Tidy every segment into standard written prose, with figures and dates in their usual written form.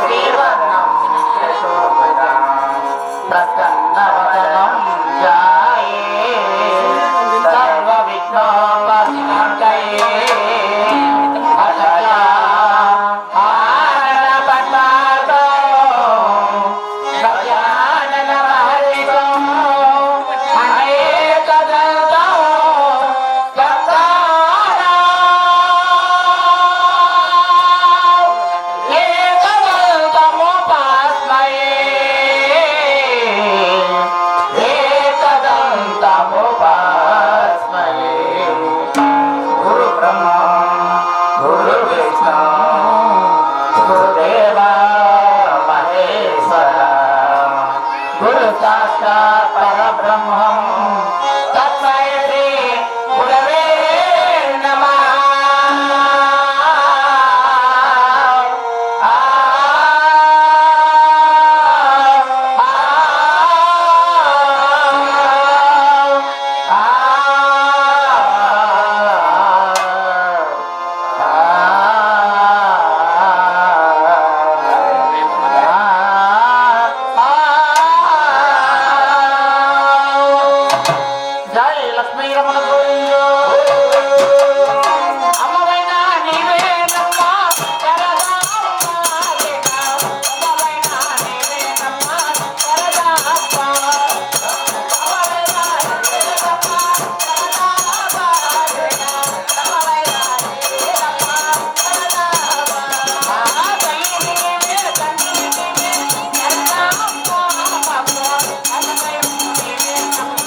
జీవనం ప్రసన్నవదనం జాయే సర్వ విఘ్నోపశాంతయే అజలా ఆనన పద్మాతో గజానన మహర్షితో అనేక దంతో గంగారా ఏకదంతముపాస్మయే ఏకదంతముపాస్మయే గురు బ్రహ్మ గురు విష్ణు గురుదేవ మహేశ్వర గురు సాక్షాత్ పరబ్రహ్మం తస్మై శ్రీ గురవే నమః. జై లక్ష్మీ రమణ గోవిందో. అమ్మవైనా నీవేనమ్మ శరణమ్మ లేక అమ్మవైనా నీవేనమ్మ శరణమ్మ. అమ్మవైనా నీవేనమ్మ శరణమ్మ లేక అమ్మవైనా నీవేనమ్మ శరణమ్మ. ఆ తల్లి నీవే తండ్రి నీవే శరణమ్మ అమ్మ అన్నమయ్య నీవేనమ్మ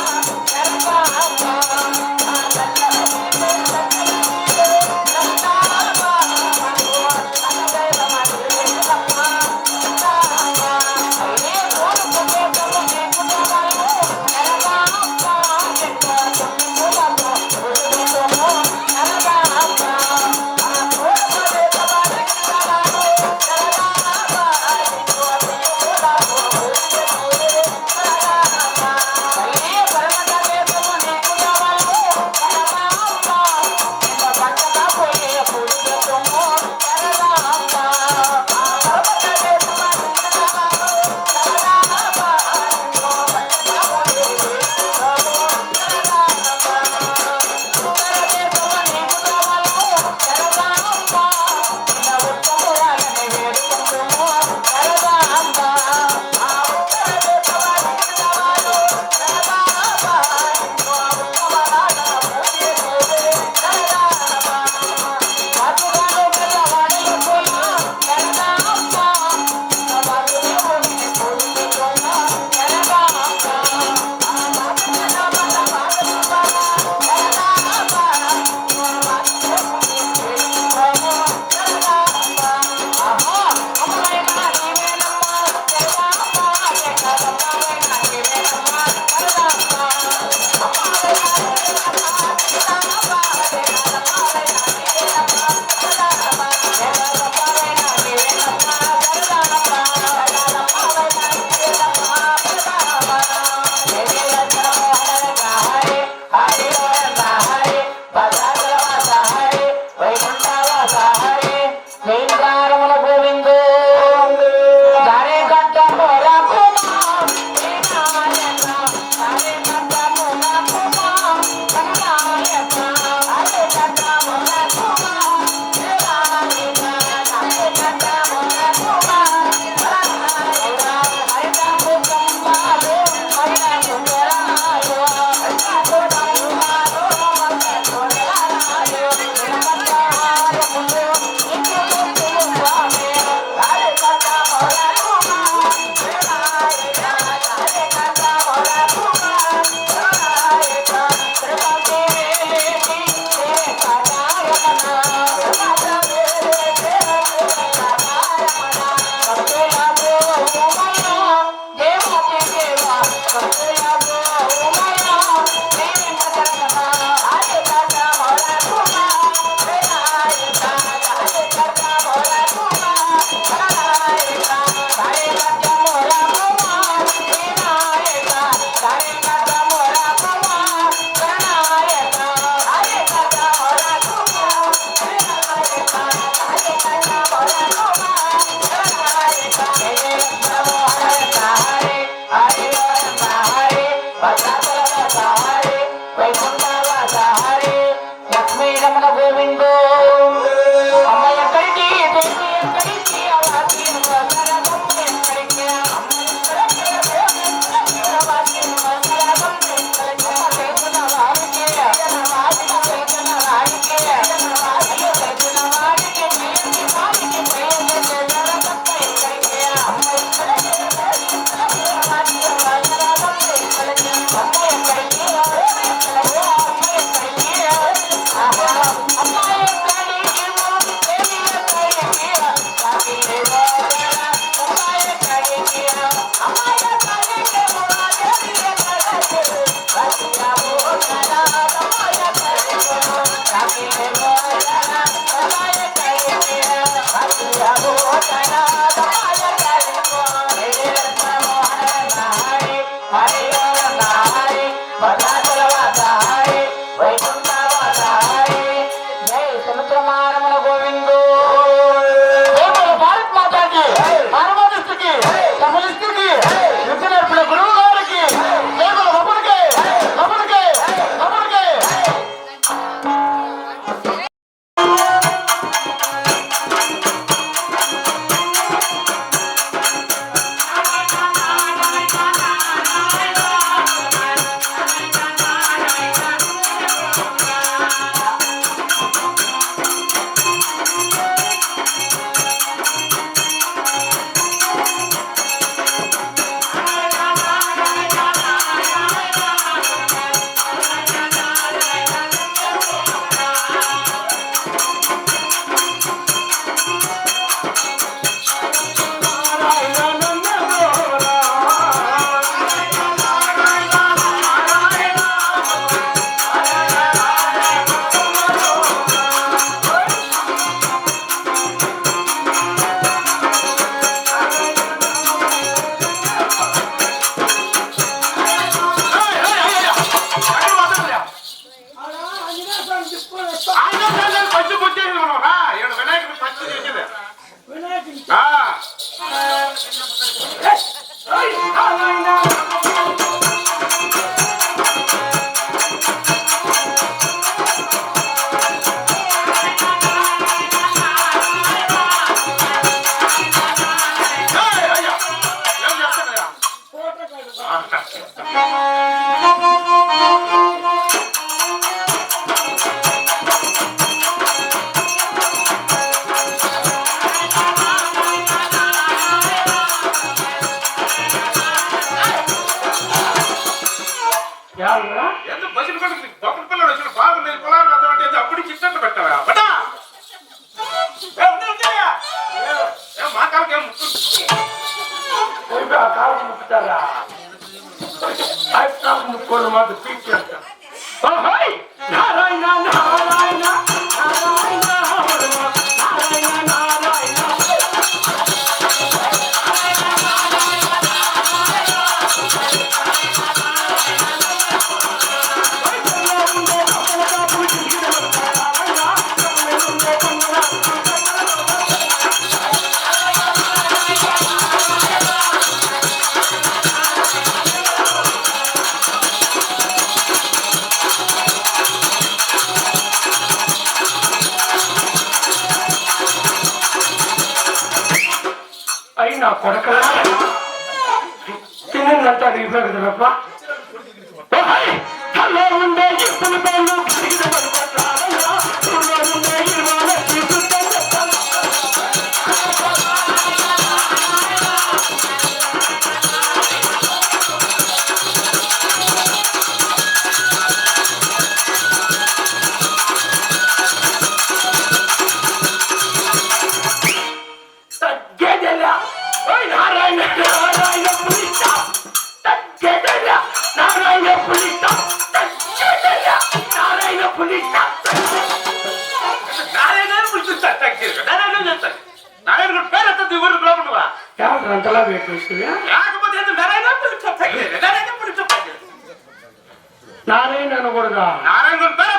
నారాయణ అనకూడదా? నారాయణ పేరు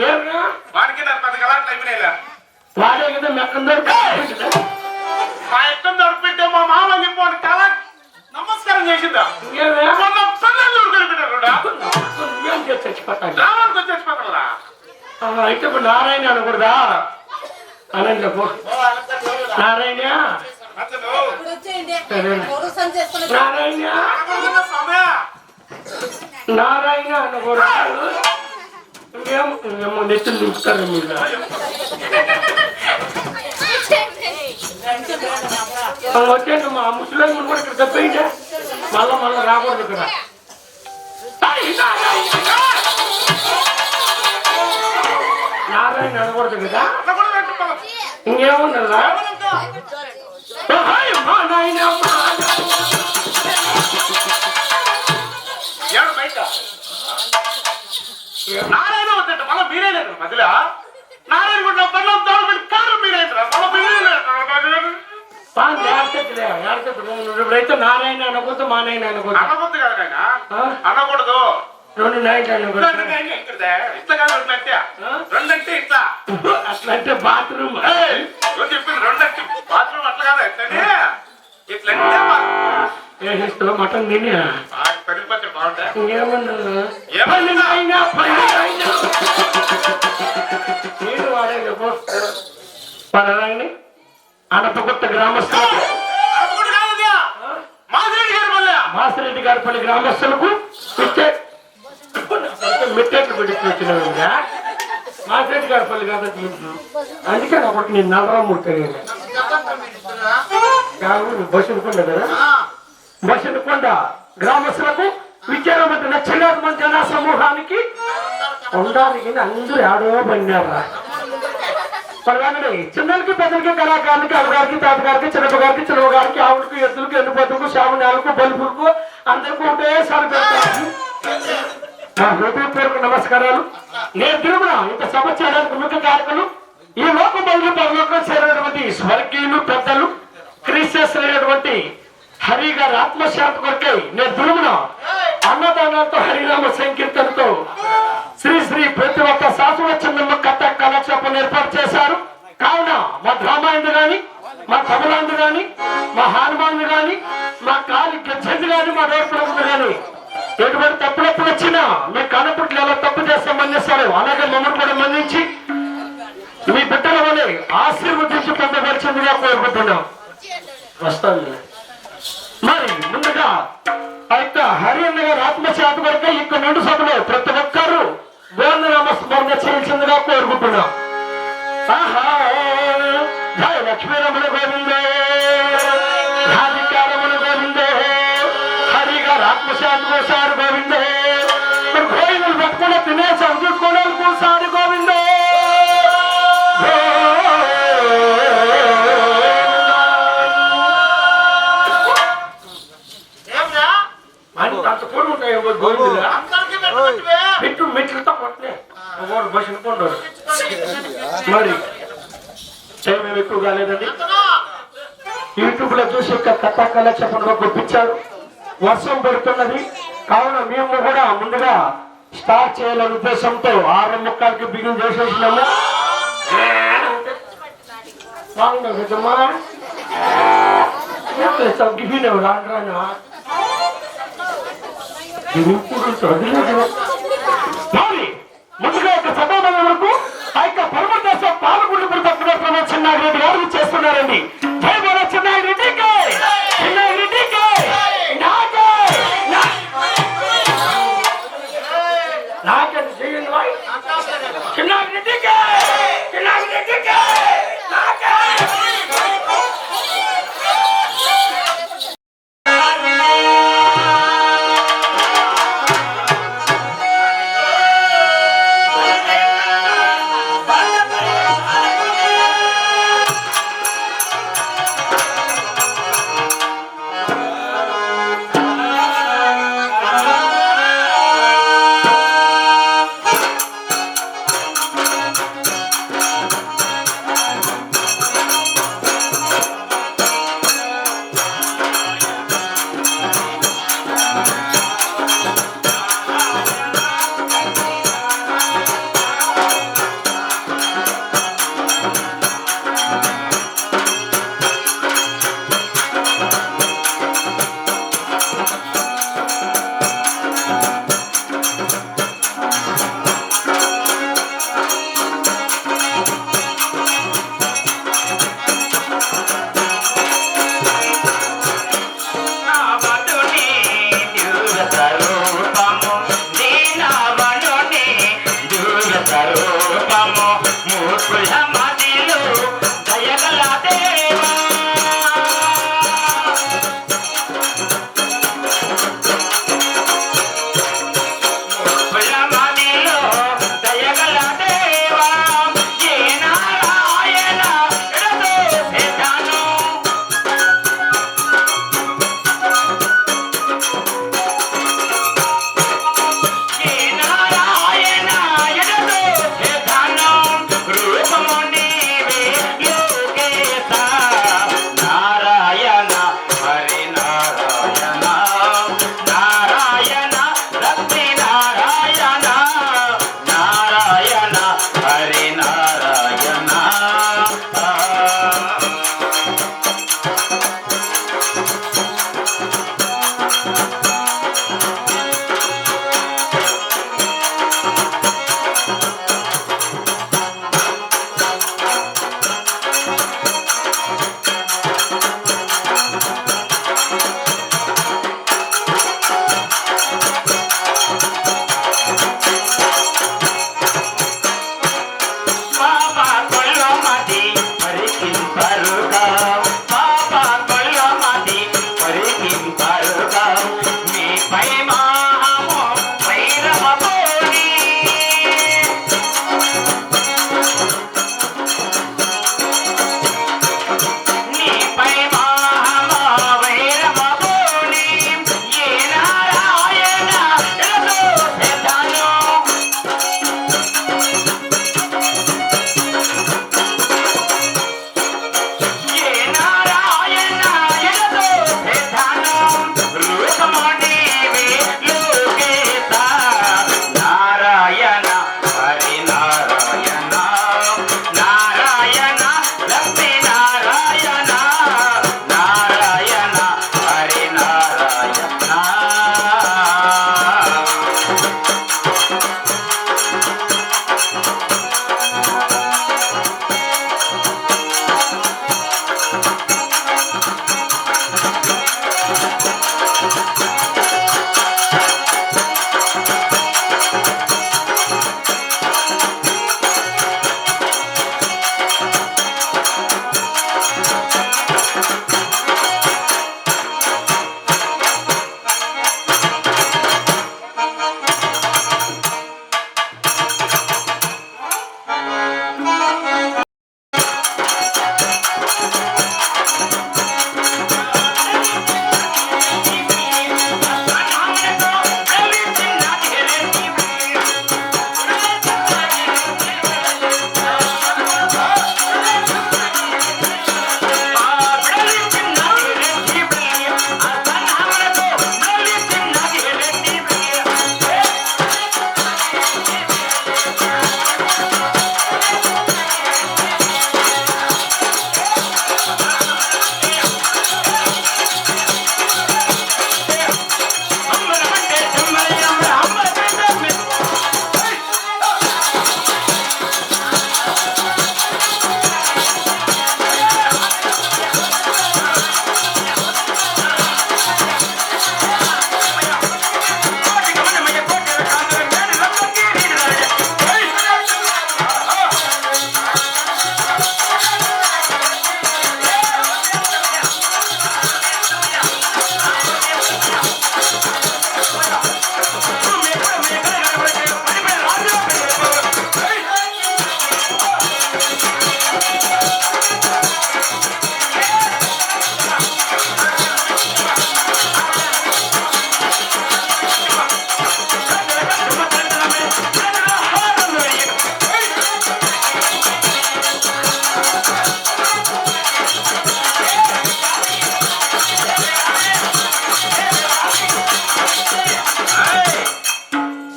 ఏమన్నా వాడికి నాకు 10 గలాట్లు అయిపోయినాయిలా. వాడే కదా మెక్కం మా ఎక్కం దొరికిపెట్టే మా మామ చెప్పి కళ నమస్కారం చేసిందా చచ్చిపోతాను. అయితే ఇప్పుడు నారాయణ అనకూడదా? అనండి చెప్పు. నారాయణ నారాయణ నారాయణ అనకూడదు. ఇంకేమో నెత్తులు దింపుతారు మీరు. వచ్చేసి మా ముసలి కూడా ఇక్కడ తప్పించే మళ్ళా రాకూడదు ఇక్కడ. నారాయణ అనకూడదు కదా, ఇంకేమున్నదా? నారాయణ వద్దంట మళ్ళీ మీరేనా మధ్యలో నారాయణ కూడా పనులు తోడు పెట్టి కారు మీరేంటారా ఇప్పుడైతే నారాయణ అనకూడదు మా నాయన అనకూడదు. అనకూడదు కదా నాయన అనకూడదు. రెండు నాయన ఇట్లా కాదు రెండంటే ఇట్లా అట్లా అంటే బాత్రూమ్ చెప్పింది రెండంటే బాత్రూమ్ అట్లా కాదు ఎట్లనే ఇట్లంటే వేసిస్తావు మటన్ తిని పెరిగిపోతే బాగుంటాయి. నేను వాడే పదరాండి అనపగుట్ట గ్రామస్తులకు మాసిరెడ్డి గారిపల్లి గ్రామస్తులకు మిట్టెట్లు పెట్టించిన మాసిరెడ్డి గారిపల్లి కాదు అందుకే అప్పటికి నేను నల్లరామూర్తి బస్సునుకొండ కదా, బస్సునుకొండ గ్రామస్తులకు విద్యారమంత్రి లక్షలాది మంది జన సమూహానికి ఉండడానికి అందరూ ఆడో పడినారా. పర్వాలండి చిన్నలకి పెద్దలకి కళాకారులకి అమ్మగారికి తాతగారికి చిన్నప్పగారికి చిన్నగారికి ఆవులకు ఎద్దులకు ఎండుపతులకు శావణాలకు బలుపులకు అందరికీ ఒకేసారి పెడతాను నా హృదయపూర్వక నమస్కారాలు. నేను తిరుగున ఇంత సభ చేయడానికి ముఖ్య కారకులు ఈ లోక బదులు పరలోకం చేరినటువంటి స్వర్గీయులు పెద్దలు క్రీస్తైనటువంటి హరి గారి ఆత్మశాంతి కొరకై నేను తిరుగున అన్నదానాలతో హరినామ సంకీర్తనతో శ్రీ శ్రీ ప్రతి ఒక్క శాశ్వత చిన్నమ్మ కథ కళాక్షేపం ఏర్పాటు చేశారు. కావున మా డ్రామాందు గాని మా తబలాందు గాని మా హనుమాన్లు గాని మా కాలి గజ్జంది గాని మా డోర్పుడు గాని ఎటువంటి తప్పులప్పుడు వచ్చినా మీ కనపుట్లు ఎలా తప్పు చేస్తే మన్నిస్తారు. అలాగే మమ్మల్ని కూడా మన్నించి మీ బిడ్డల వలె ఆశీర్వదించి పొందవలసిందిగా కోరుకుంటున్నాం. వస్తాను. మరి ముందుగా అయితే హరి అన్న గారు ఆత్మశాంతి వరకు ఇక్కడ నుండి సభలో ప్రతి ఒక్కరూ గోవిందనామ స్మరణ చేయాల్సిందిగా కోరుకుంటున్నాం. జయ లక్ష్మీరమణ గోవిందే, రాధికారమణ గోవిందే, హరి గారు ఆత్మశాంతి కోసారు గోవిందే, గోవిందులు పట్టుకుని తినేసి చూసుకోవడానికి కోసారు గోవిందే. అంత కూడా ఉంటాయి గోవిందులు పెట్టు మెట్లతో కొట్టే బస్సులు కొండరు. మరి సమయం ఎక్కువ కాలేదండి. యూట్యూబ్ లో చూసి కథ కళాక్షేపంలో గుర్తించారు. వర్షం పడుతున్నది కావున మేము కూడా ముందుగా స్టార్ట్ చేయాలనే ఉద్దేశంతో 6 ముక్కలకి బిగిన్ చేసేసినాము. బాగుండమ్మా గిఫినవు రాను ముందుగా యొక్క సభాభవనకు ఆ యొక్క పరమదేశ పాలగుండు తక్కువ చిన్నారెడ్డి గారు చేస్తున్నారండి. జై బోలో చిన్నారెడ్డికి, చిన్నారెడ్డికి, నాకంటే చేయండి బాయ్. చిన్నారెడ్డికి, చిన్నారెడ్డికి,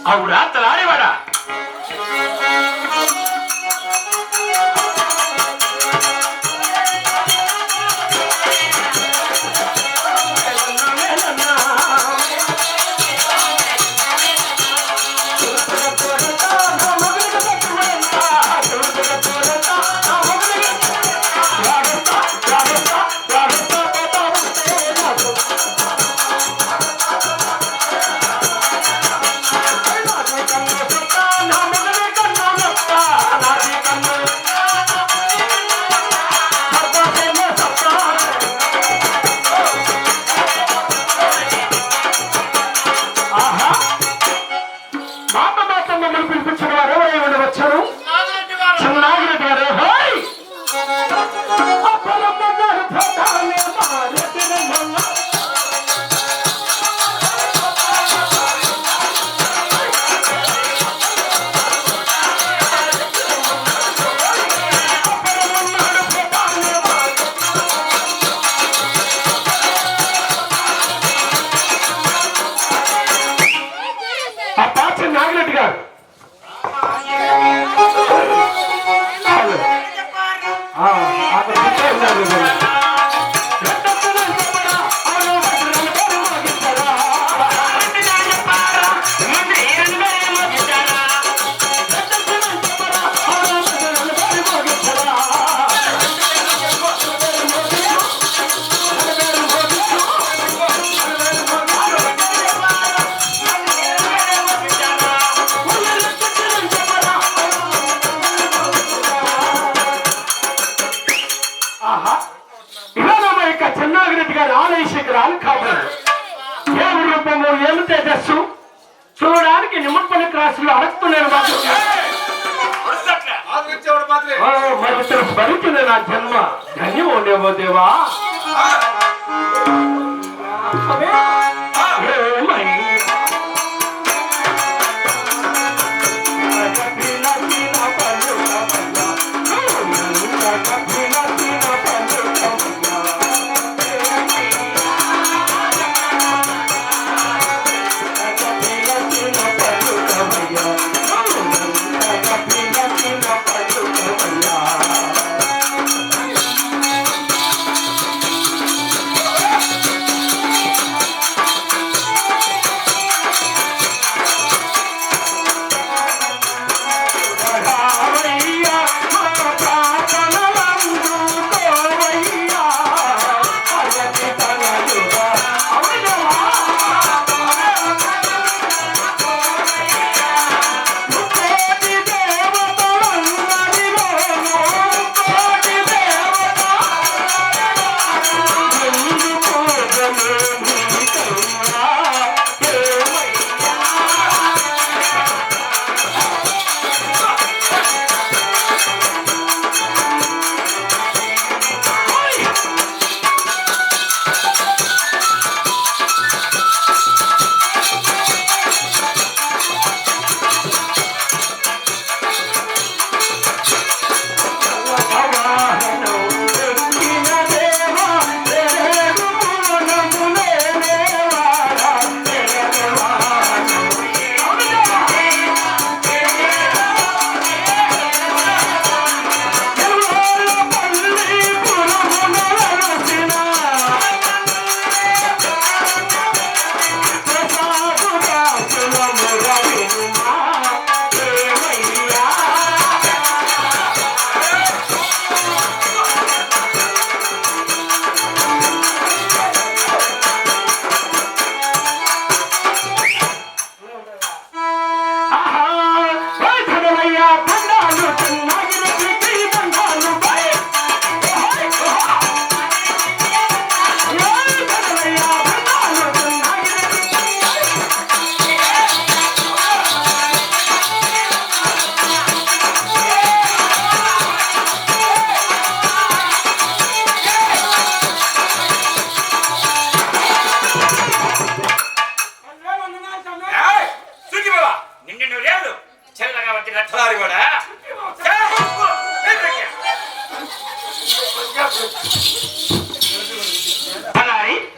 అవురా తలాడేవాడా? చూడడానికి నిమ్మపల్లి క్రాసులు అడగతున్నాను మరి బలికింది నా జన్మ ధన్యం ఉండేవో దేవా.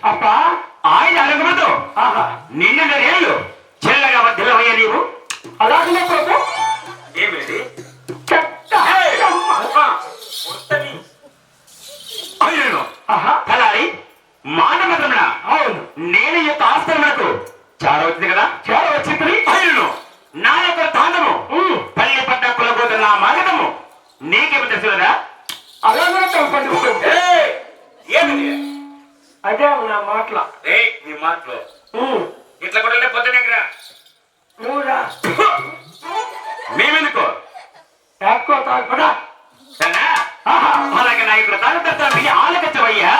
అప్ప ఆయన అడగబోదు నిన్న రేళ్ళు చెల్లగా వద్దలవయ్య నీవు అలాగనే ప్రభు. ఏమిటి చెత్త అవును ఆహా, తలారి మానవరమణ. అవును నేను ఈ యొక్క ఆశ్రమకు చాలా వచ్చింది కదా. చాలా వచ్చింది. అవును నా యొక్క తాండము పల్లి పడ్డ కులబోతు నా మగతము నీకేమి తెలుసు కదా. అలాగే కలపండి. ఏమిటి అదే నా మాటల నీ మాటలు ఇట్లా కూడా పొద్దునెక్కరా నువ్వురా మేమెందుకో ఎక్కువ తాగపడా. సరేనా? అలాగే నా ఇక్కడ తాగుతా మీ ఆలకచ్చవయ్యా.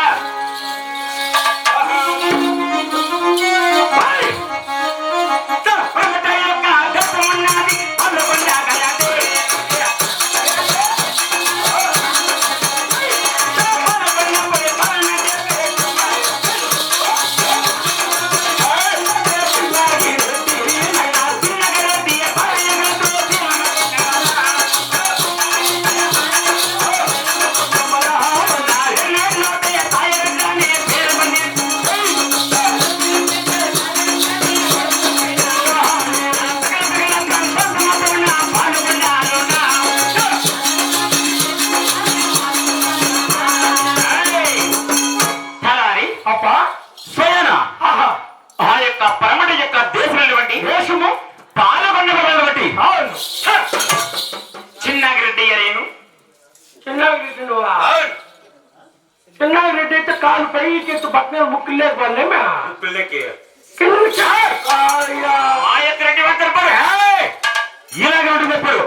పరమటి యొక్క దేశమైనటువంటి దేశము పాలకొండబడి చిన్నాగిరెడ్డి నేను చిన్నాగిరెడ్డి నువ్వా? చిన్నాగిరెడ్డి అయితే కాలు పైకి ఎత్తు పక్కన ముక్కులు లేకపోలేమే. పిల్లకి రెడ్డి ఇలాగే ఉంటుంది ఎప్పుడు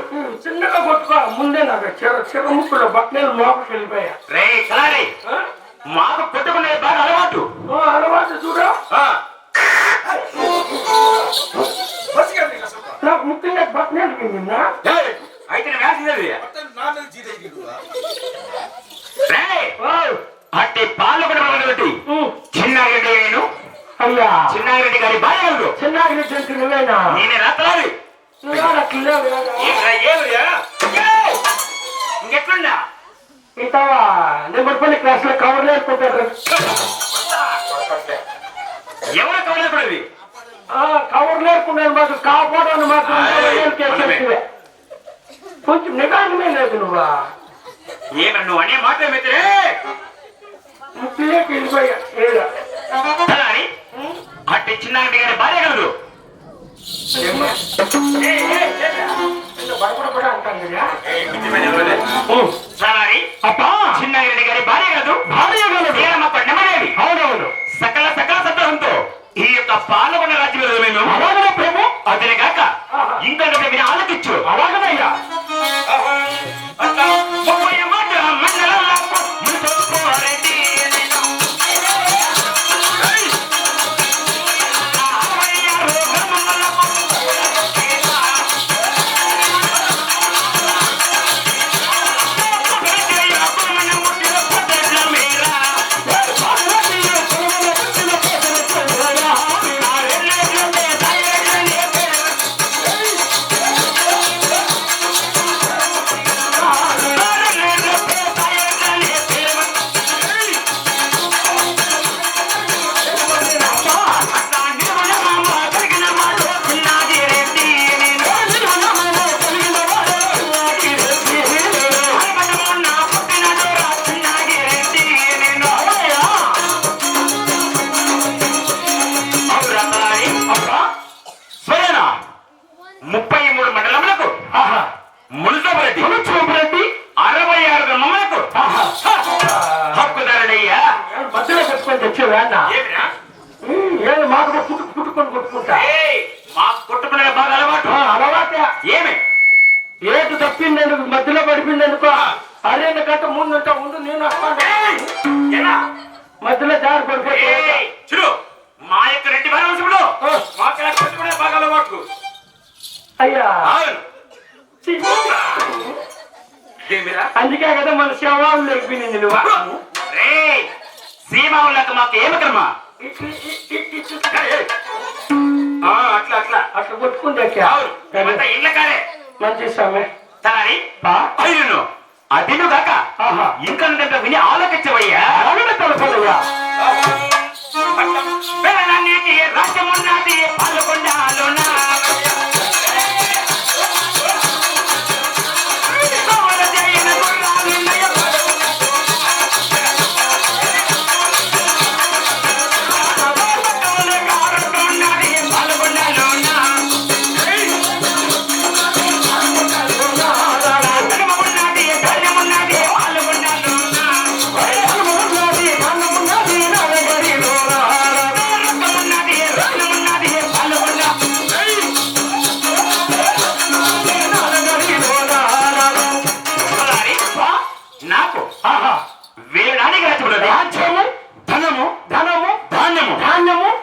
చిన్నగా కొట్టుకో. ముందే నాకు చిర ముక్కులో బట్టలు లోపలికి వెళ్ళిపోయా. రే చలారి మాకు కొట్టుకునే బాగా అలవాటు. అలవాటు చూడు. నాకు ముఖ్యంగా బట్టలు నిన్నా అయితే వేసింది అట్టి పాల్గొనబడి చిన్నారెడ్డి నేను అయ్యా. చిన్నారెడ్డి గారి భార్య చిన్నారెడ్డి అంటే నువ్వేనా? నేనే రాత్రాలి ఇంకెట్లుండా ఇంతవా నెంబర్పల్లి క్లాస్ లో కవర్ లేకపోతారు. ఎవరు కవలేకూడదు. కవర్ లేకున్నాను మాకు కాపాడాను మాకు కొంచెం నిదానమే లేదు. నువ్వా ఏమన్నా నువ్వు అనే మాట ఏమైతే ముక్కులేకి వెళ్ళిపోయా. అట్టి చిన్నారెడ్డి గారి భార్య కలదు. బడబడబడ అంటాను కదా. చిన్నారెడ్డి గారి భార్య కలదు. భార్య కలదు కొండమనేది. అవునవును సకల సకల సత్వంతో ఈ యొక్క పాల్గొన్న రాజ్యం మేము అలాగనే ప్రభు. అదే కాక ఇంకా మీరు ఆలోచించు. అలాగనయ్యా ఏమి మాకు కుట్టుకొని కొట్టుకుంటా. మాకు కొట్టుకునే బాగా అలవాటు. అలవాటే. ఏమి ఏటు తప్పిందనుకో మధ్యలో పడిపోయిందనుకో అరేంత గంట ముందు ఉండు నేను మధ్యలో జారి పడిపోయి చూడు మా యొక్క రెడ్డి భారవంశంలో మాకు కొట్టుకునే బాగా అలవాటు. అయ్యా అందుకే కదా మన శవాలు లేకపోయింది. నువ్వు సీమావులకు మాకు ఏమి క్రమ అట్లా అట్లా అట్లా కొట్టుకుంటే ఇళ్ళ కాడే మంచి సమయం తాని అయిను అదిను కాక ఇంకా విని ఆలోచించవయ్యా. తలపలయ్యా రాజ్యమున్నది పాల్గొండాలోనా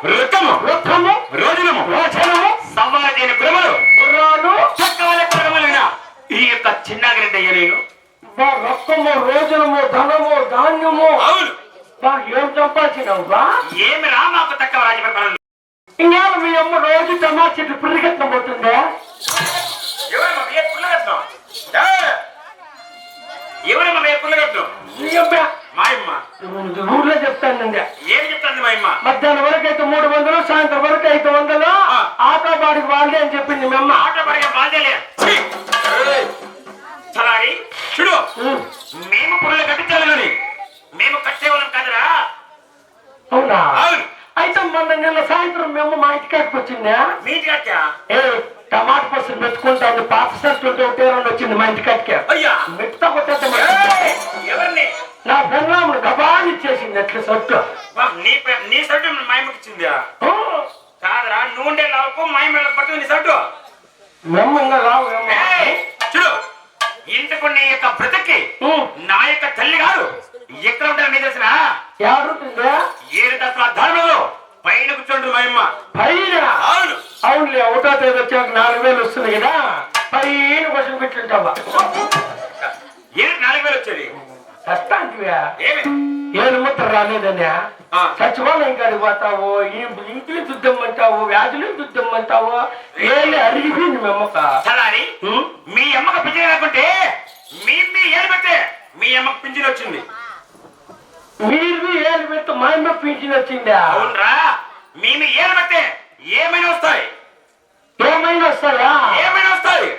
రుక్కము వృత్తము రోజులము రోచనము సమాజైన కులములు గుర్రాలు చక్కవల కులములైన ఈ యొక్క చిన్నాగిరెడ్డి అయ్య నేను బా రొక్కము రోజనము ధనము ధాన్యము అవును బా ఏం సంపాదించినావు బా ఏమి రా మాకు తక్కువ రాజపరిపాలన ఇవాళ మీ అమ్మ రోజు టమాటా చెట్లు పిరిగెత్తం పోతుందే ఎవరమ్మా ఏ పుల్లగట్నం ఎవరమ్మా ఏ పుల్లగట్నం మీ అమ్మ మా అమ్మ ఊర్లో చెప్తానండి ఏమి చెప్తాను మా అమ్మ మధ్యాహ్నం వరకు అయితే 300 సాయంత్రం వరకు 500 ఆటో బాడికి వాళ్ళే అని చెప్పింది మీ అమ్మ ఆటో పడిగా బాధ్యలే చలారి చూడు మేము పుల్లలు కట్టించాలి కానీ మేము కట్టేవాళ్ళం కాదురా అవునా అవును అయితే మొన్న నిన్న సాయంత్రం మేము మా ఇంటికాడికి వచ్చిందా మీ కట్టా ఏ టమాటా పసులు మెచ్చుకుంటాను పాత సెట్లు ఒకటే రెండు వచ్చింది మా ఇంటికాడికి అయ్యా మెత్త కొట్టే ఎవరిని నా పెళ్ళాముడు గబాని ఇచ్చేసింది అట్లా సొట్టు నీ సట్టు మా అమ్మకి ఇచ్చిందా కాదురా నువ్వు ఉండే లావుకు మా అమ్మ పట్టుకుని నీ సట్టు మెమ్మంగా రావు చూడు ఇంతకు నీ యొక్క బ్రతకి నా యొక్క తల్లి గారు ఎక్కడ ఉంటారు నీ తెలిసిన ఎవరుంటుందా 7 దశల ధర్మంలో పైన కూర్చోండి మా అమ్మ పైన అవును అవునులే 1వ తేదీ వచ్చాక 4000 వస్తుంది కదా పైన కొంచెం పెట్టుంటావా 4,000 వచ్చేది కష్టాంటివా ఏమి ఏడు ముద్ర రాలేదనే సచివాలయం కాడికి పోతావు ఇంటిని దుద్దమ్మంటావు వ్యాధులు దుద్దమ్మంటావు ఏళ్ళు అరిగిపోయింది మీ అమ్మక చలారి మీ అమ్మకు పింఛన్ రాకుంటే మీ ఏళ్ళు పెడితే మీ అమ్మకు పింఛన్ వచ్చింది మీరు ఏళ్ళు పెడితే మా అమ్మ పింఛన్ వచ్చిందా అవునరా మేము ఏళ్ళు పెడితే ఏమైనా వస్తాయి ఏమైనా వస్తాయా ఏమైనా వస్తాయి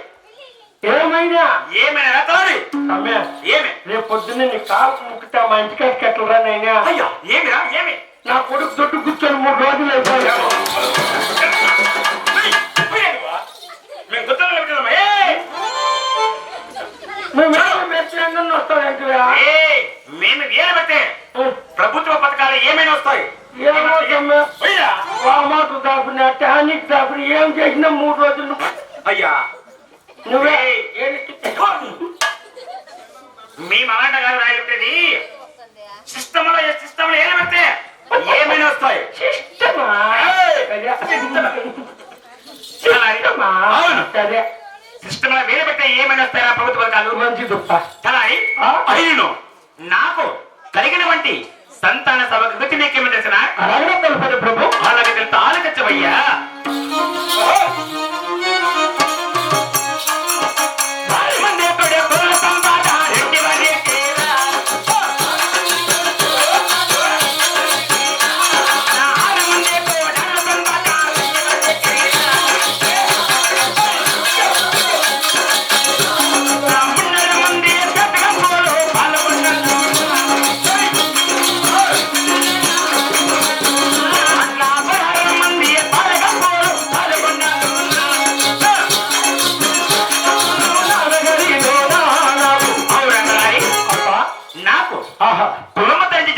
ఏమైనా ఏమైనా రాత్రి అమ్మే ఏమి రేపు పొద్దున్నే నీ కాలు ముక్కుతా మా ఇంటికాడికి ఎట్లరా నైనా అయ్యా ఏమిరా ఏమి నా కొడుకు దొడ్డు కూర్చొని 3 రోజులు అయిపోయాము మేము గుర్తులు పెట్టుకున్నామా మేము వస్తాయంటివా మేము ఏళ్ళు పెడితే ప్రభుత్వ పథకాలు ఏమైనా వస్తాయి వామాకు దాపుని టానిక్ దాపుని ఏం చేసినా 3 రోజులు అయ్యా నువ్వే మీ మరాఠా గారు రాయబెట్టేది సిస్టంలో ఏళ్ళు పెడితే ఏమైనా వస్తాయి సిస్టమా అవును. సరే సిస్టంలో వేలు పెడితే ఏమైనా వస్తాయా ప్రభుత్వ పథకాలు మంచి దుప్ప చలాయి అయిను నాకు కలిగిన వంటి సంతాన సభకు గతి నీకేమి తెలిసిన అలాగే తెలుపదు ప్రభు అలాగే తెలుసు ఆలోచించవయ్యా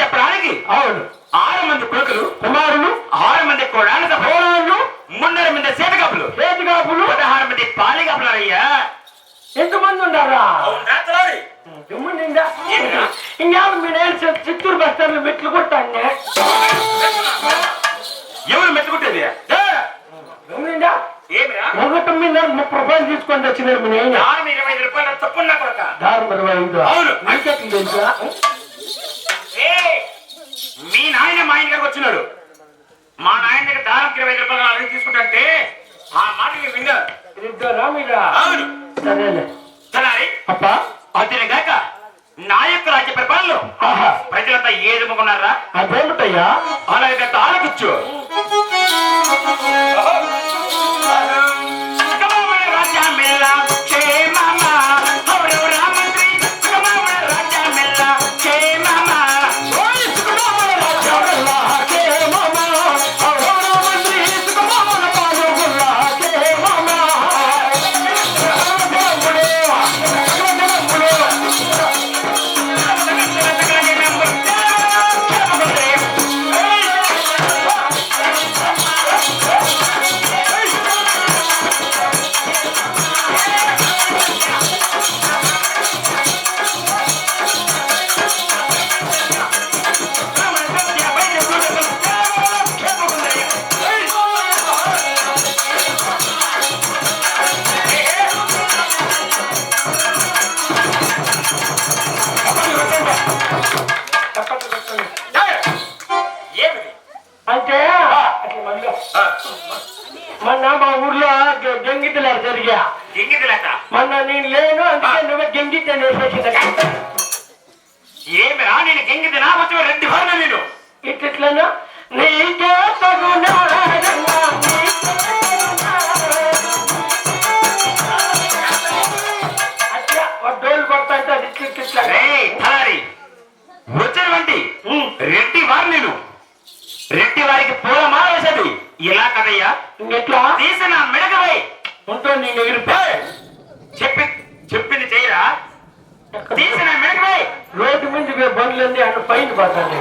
చెప్పడానికి అవును 6 మంది కొడుకులు కుమారులు 6 మంది కోడాలు 3 మంది సేతకాపులు 16 మంది పాలికాపులు అయ్యా ఎంతమంది ఉన్నారా అవునా ఇంకా మీ నేను చిత్తూరు బస్ స్టాండ్ లో మెట్లు కొట్టాను ఎవరు మెచ్చుకుంటేది ఏమిరా 30 రూపాయలు తీసుకొని వచ్చినారు మీ నేను 25 రూపాయలు తప్పున్నా కొడక దారు 25 అవును. నీకెట్లు తెలుసా మీ నాయన మా ఇంటి దగ్గరకు వచ్చినాడు మా నాయన దగ్గర దారం 25 రూపాయలు అడిగి తీసుకుంటే ఆ మాట విన్నారు ఇద్దరా మీరా అవును సరేలే సరే అప్ప అతని గాక నా యొక్క రాజ్య పరిపాలనలో ప్రజలంతా ఏదుముకున్నారా అదేమిటయ్యా అలాగే ఆలోచించు అంటే మొన్న మా ఊర్లో గంగితలు జరిగా ఎంగిదిలేక మొన్న నేను లేను అందుకే నువ్వే గంగిత వేసేసింది ఏమిరా నేను గెంగిదినా వచ్చి రెడ్డి వారిన నేను ఇట్లనా నీకే తగునా అట్లా డోలు కొడతా అది ఇట్లా రేయ్ థారి వచ్చినటువంటి రెడ్డి వారు నేను రెడ్డి వారికి పూల మాల వేసేది ఇలా కదయ్యా ఇంకెట్లా తీసిన మెడకవై ఉంటుంది నీ దగ్గర చెప్పింది చేయరా తీసిన మెడకవై రోడ్డు మీద బండ్లన్నీ అన్న పైన పడతాను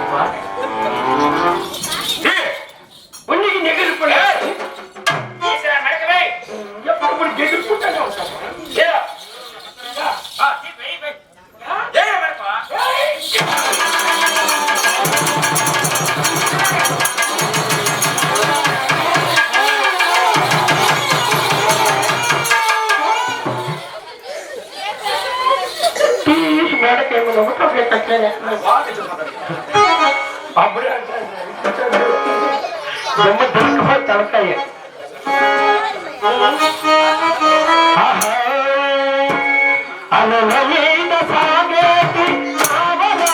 ఉన్నికి నెగిరిపోయా తీసిన మెడకవై ఎప్పుడు గెలుపుకుంటానే ఉంటాను మేడకేమో అప్పుడే బొమ్మ దొరికిపోయి తలకాయ అలల మీద సాగేటి నావలా,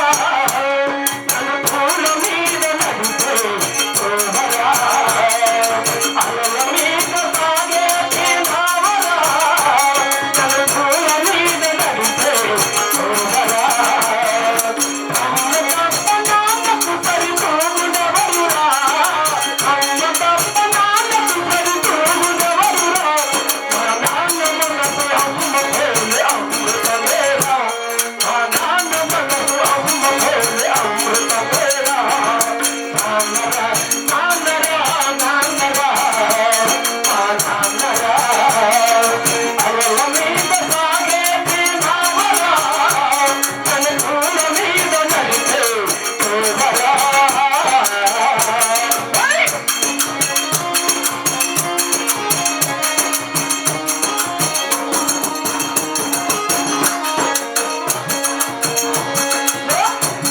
నలుపూల మీద నడిపే సోమరా. అలల మీద సాగేటి నావలా, నలుపూల మీద నడిపే సోమరా. అమ్మ తప్ప నాన్నకు సరిపోగునెవరురా, అమ్మ తప్ప నాన్నకు సరిపోగునెవరురా. మా నాన్న మనకు అమ్మ పేరు అమృతమేరా, మా నాన్న మనకు అమ్మ పేరు అమృతమేరా. నాన్నరా నాన్నరా నాన్నరా మా నాన్నరా. అలల మీద సాగేటి నావలా, నలుపూల మీద నడిపే సోమరా.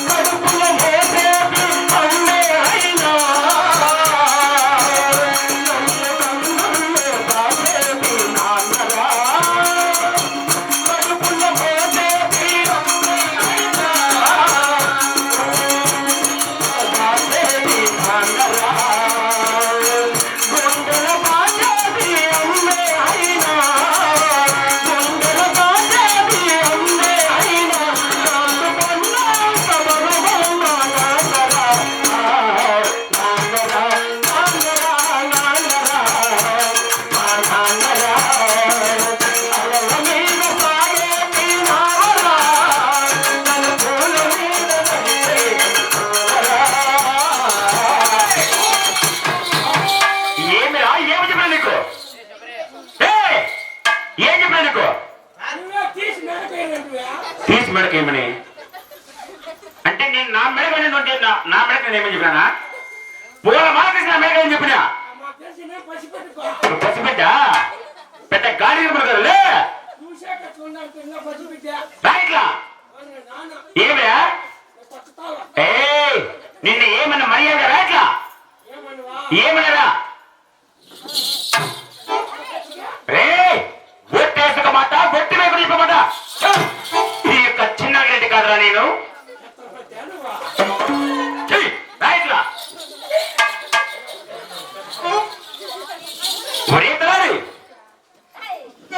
కడుపులో మోసేది అమ్మే అయినా, నన్ను కన్నుల్లో దాచేది నాన్నరా. కడుపులో మోసేది అమ్మే అయినా, దాచేది నాన్నరా. గుండెల బాచేది అమ్మే అయినా, గుండెల బాచేది అమ్మే అయినా, నాకు కన్నంత బరువు మా నాన్నరా. నాన్నరా నాన్నరా నాన్నరా మా నాన్నరా. అలల మీద సాగేటి నావలా, నలుపూల మీద నడిపే సోమరా. ఏమిరా ఏమి చెప్పినా నీకు ఏయ్! ఏం చెప్పినా నీకు తీసి మెడకేమని అంటే నేను నా మెడకని ఉంటే నా మెడక ఏమని చెప్పినా పూల మాల తీసిన మెడక ఏం చెప్పినా నువ్వు పసిబిడ్డ పెద్ద గాడి లే రైట్లా ఏమిరా ఏయ్ నిన్న ఏమన్నా మర్యాద రైట్లా ఏమన్నారా బొట్టేసుక మాట బొట్టి వైపు చెప్పమాట ఈ యొక్క చిన్న రెడ్డి కాదురా నేను చెయ్, రైట్లా ఒరే తలారి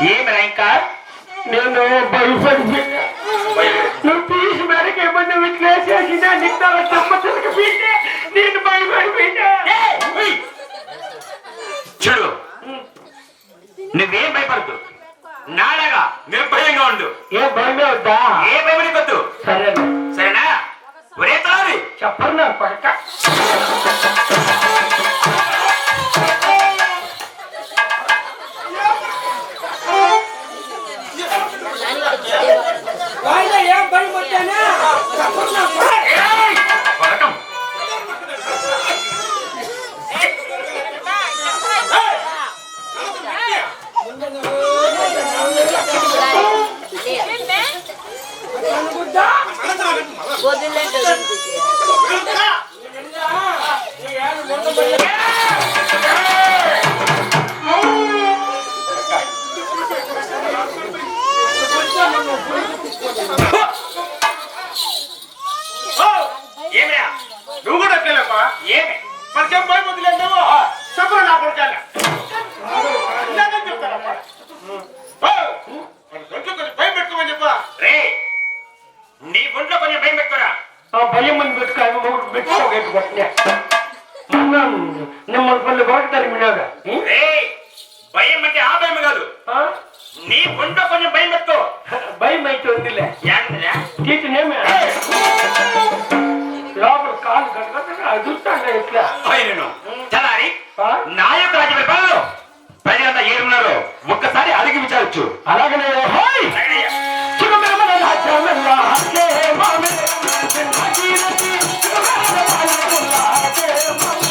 ఏమిరా ఇంకా నేను భయపడిపోయినా. నువ్వు తీసి మేరకు ఏమన్నా విట్లేసేసినా నీకు నా చెమ్మతలకు పీటే నేను భయపడిపోయినా. ఏయ్! చూడు నువ్వేం భయపడద్దు నాలాగా నిర్భయంగా ఉండు ఏ భయమే వద్దా? ఏ భయం కొద్దు సరేనా సరేనా ఒరే తలారి చెప్పరు నా పడక. ఏయ్! పడకం ఏమిరా నువ్వు కూడా ఎక్కలేపా ఏమి మనకేం భయం వదిలేవు చెప్పరు నా కొడుకాల ఇలాగే చెప్తారప్ప మన దొంగ కొంచెం భయం పెట్టుకోమని చెప్పా రే నీ ఒంట్లో కొంచెం భయం పెట్టుకోరా ఆ భయం మంది పెట్టుకోగట్టుకుంటున్నా నిమ్మల్ని పళ్ళు కొరకు తరిమినాగా రే భయం అంటే ఆ భయం కాదు నీ ఒంట్లో కొంచెం భయం పెట్టుకో భయం అయితే ఉందిలే ఏంటరా తీసినేమే లోపల కాలు కట్టుకుంటే అది చూస్తాంటే ఇట్లా నేను చలారి ఆ? నా యొక్క రాజ్య పరిపాలనలో ప్రజలంతా ఏడున్నారో ఒక్కసారి అడిగి విచారించు అలాగనే హాయ్ చిరుమల రాజ్యమల్లా హకే మామే హకీరతి చిరుమల రాజ్యమల్లా హకే మామే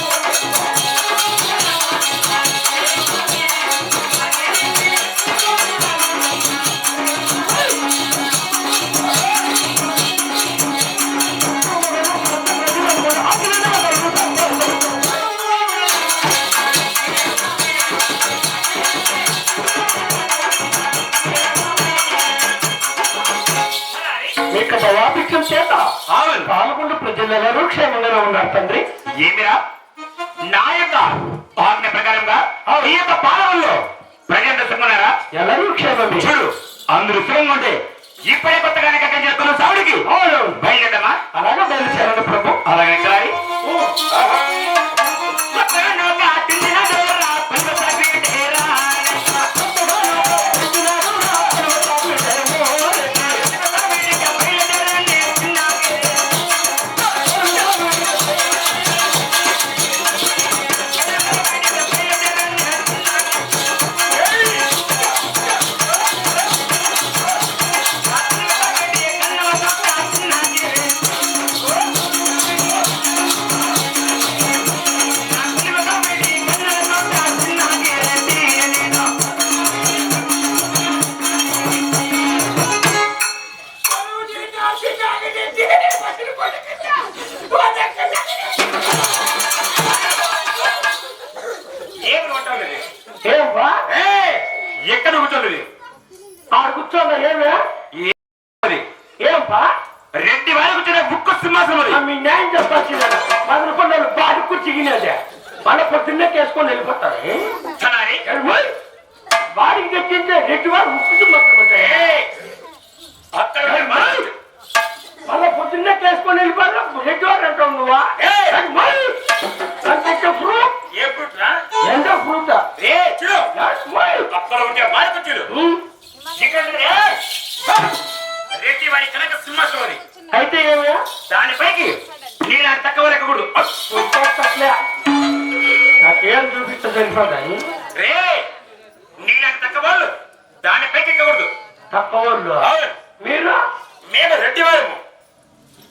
మీకు దవాభిక్షం చేత అవును. పాల్గొండ ప్రజలెవరూ క్షేమంగా ఉన్నారు తండ్రి. ఏమిరా నా యొక్క ఆజ్ఞ ప్రకారంగా ఈ యొక్క పాలనలో ప్రజలంతా సుఖమన్నారా ఎవరూ క్షేమమే. చూడు అందరూ సుఖంగా ఉంటే ఇప్పుడే కొత్తగానే కట్టించిన కొను సావుడికి అవును. బయలుదేరమ్మా అలాగే బయలుదేరండి ప్రభు. అలాగే చలారి ఏమా ఎక్కడ కూర్చోలేదు ఆడు కూర్చోండి. ఏమే ఏంపా రెడ్డి వారి కూర్చొని బుక్క సింహాసనం అది. మీ న్యాయం చెప్పాల్సిందే. 10 రూపాయలు బాడి కూర్చిగినదే మళ్ళీ పొద్దున్నే కేసుకొని వెళ్ళిపోతారు. చలారి వాడికి తెచ్చిందే రెడ్డి వాడు ఉక్కుతు మాత్రం ఉంటాయి. అక్కడ మళ్ళీ పొద్దున్నే కేసుకొని వెళ్ళిపోతారు. రెడ్డి వాడు అంటావు నువ్వా? ఫ్రూట్ ఏ ఫ్రూట్ రా ఎంతో ఫ్రూట్ రే చూడు అక్కడ ఉంటే వారి కూర్చోడు ఇక్కడ రెడ్డి వారి కనుక సింహాసనం అది. అయితే ఏమే దానిపైకి నీలాంటి తక్కువ లెక్కకూడదు. నాకేం చూపిస్తా సరిపోతాయి. రే నీలాంటి తక్కువ వాళ్ళు దానిపైకి ఎక్కకూడదు. తక్కువ వాళ్ళు అవును మీరు మేము రెడ్డి వారము.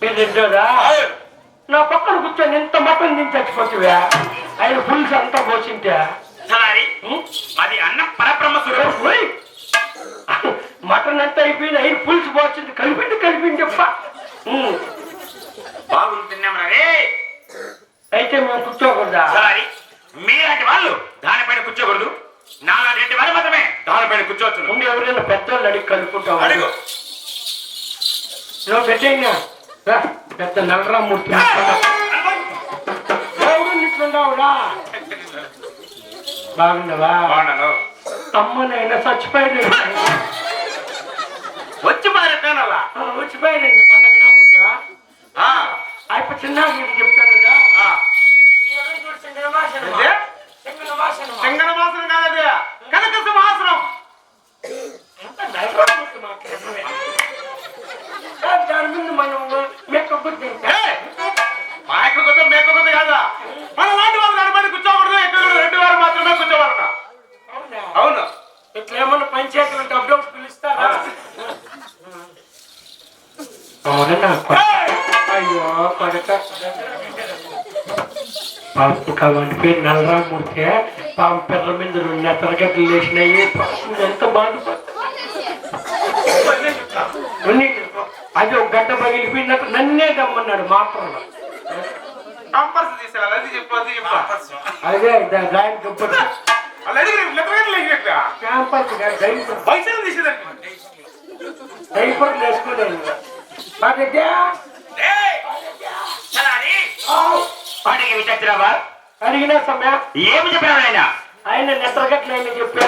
మీరు రెడ్డోరా? అవును నా పక్కన కూర్చొని ఎంత మటన్ తిని చచ్చిపోతువా? ఆయన పులుసు అంతా పోసింటే చలారి అది అన్నం పరబ్రహ్మ స్వరూపం. మటన్ అంతా అయిపోయింది. ఆయన పులుసు పోసింది. కలిపింది చెప్ప. బాగుంది తిన్నామరా రే. అయితే మేము కూర్చోకూడదా? చలారి మీలాంటి వాళ్ళు దానిపైన కూర్చోకూడదు. నాలాంటి రెడ్డి వారు మాత్రమే దానిపైన కూర్చోవచ్చు. ముందు ఎవరైనా పెద్దోళ్ళు అడిగి కలుపుకుంటావు. అడుగు నువ్వు పెద్దయినా పెద్ద నల్లరామూర్తి ఇట్లున్నావురా. బాగున్నావా? బాగున్నాను. అమ్మనైనా చచ్చిపోయాడు. వచ్చి మారేటానలా వచ్చిపోయాడండి పండగ బుద్ధ. అయిపోయి చిన్న చెప్తాను కదా. సింగన వాసన కాదది కనక సింహాసనం. దాని ముందు మనం మెక్కొద్దు. మా యొక్క కొత్త మేక కొత్త కాదా మన లాంటి వాళ్ళు నడబడి కూర్చోకూడదు. ఎక్కడ రెడ్డి వారు మాత్రమే కూర్చోవాలన్నా. అవును ఇట్లా ఏమన్నా పంచాయతీలు డబ్బులు పిలుస్తారా? అయ్యో కొడక పాప కావంటి పేరు నల్లరామూర్తి. పాప పిల్లల మీద 2 తరగతులు లేచినాయి. ఎంత బాధపడుతుంది. అది ఒక గడ్డ పగిలిపోయినట్టు నన్నే దమ్మన్నాడు మాత్రం. కంపల్స్ తీసేయాలి అది చెప్పు అదే డ్రాయింగ్ కంపల్స్ అలా అడిగి క్యాంపస్ పైసలు తీసేదానికి డైపర్ వేసుకోలేదు పాటికి విచక్షరావా అడిగిన సమయ ఏమి చెప్పారు ఆయన ఆయన నెత్తరగట్లేని చెప్పా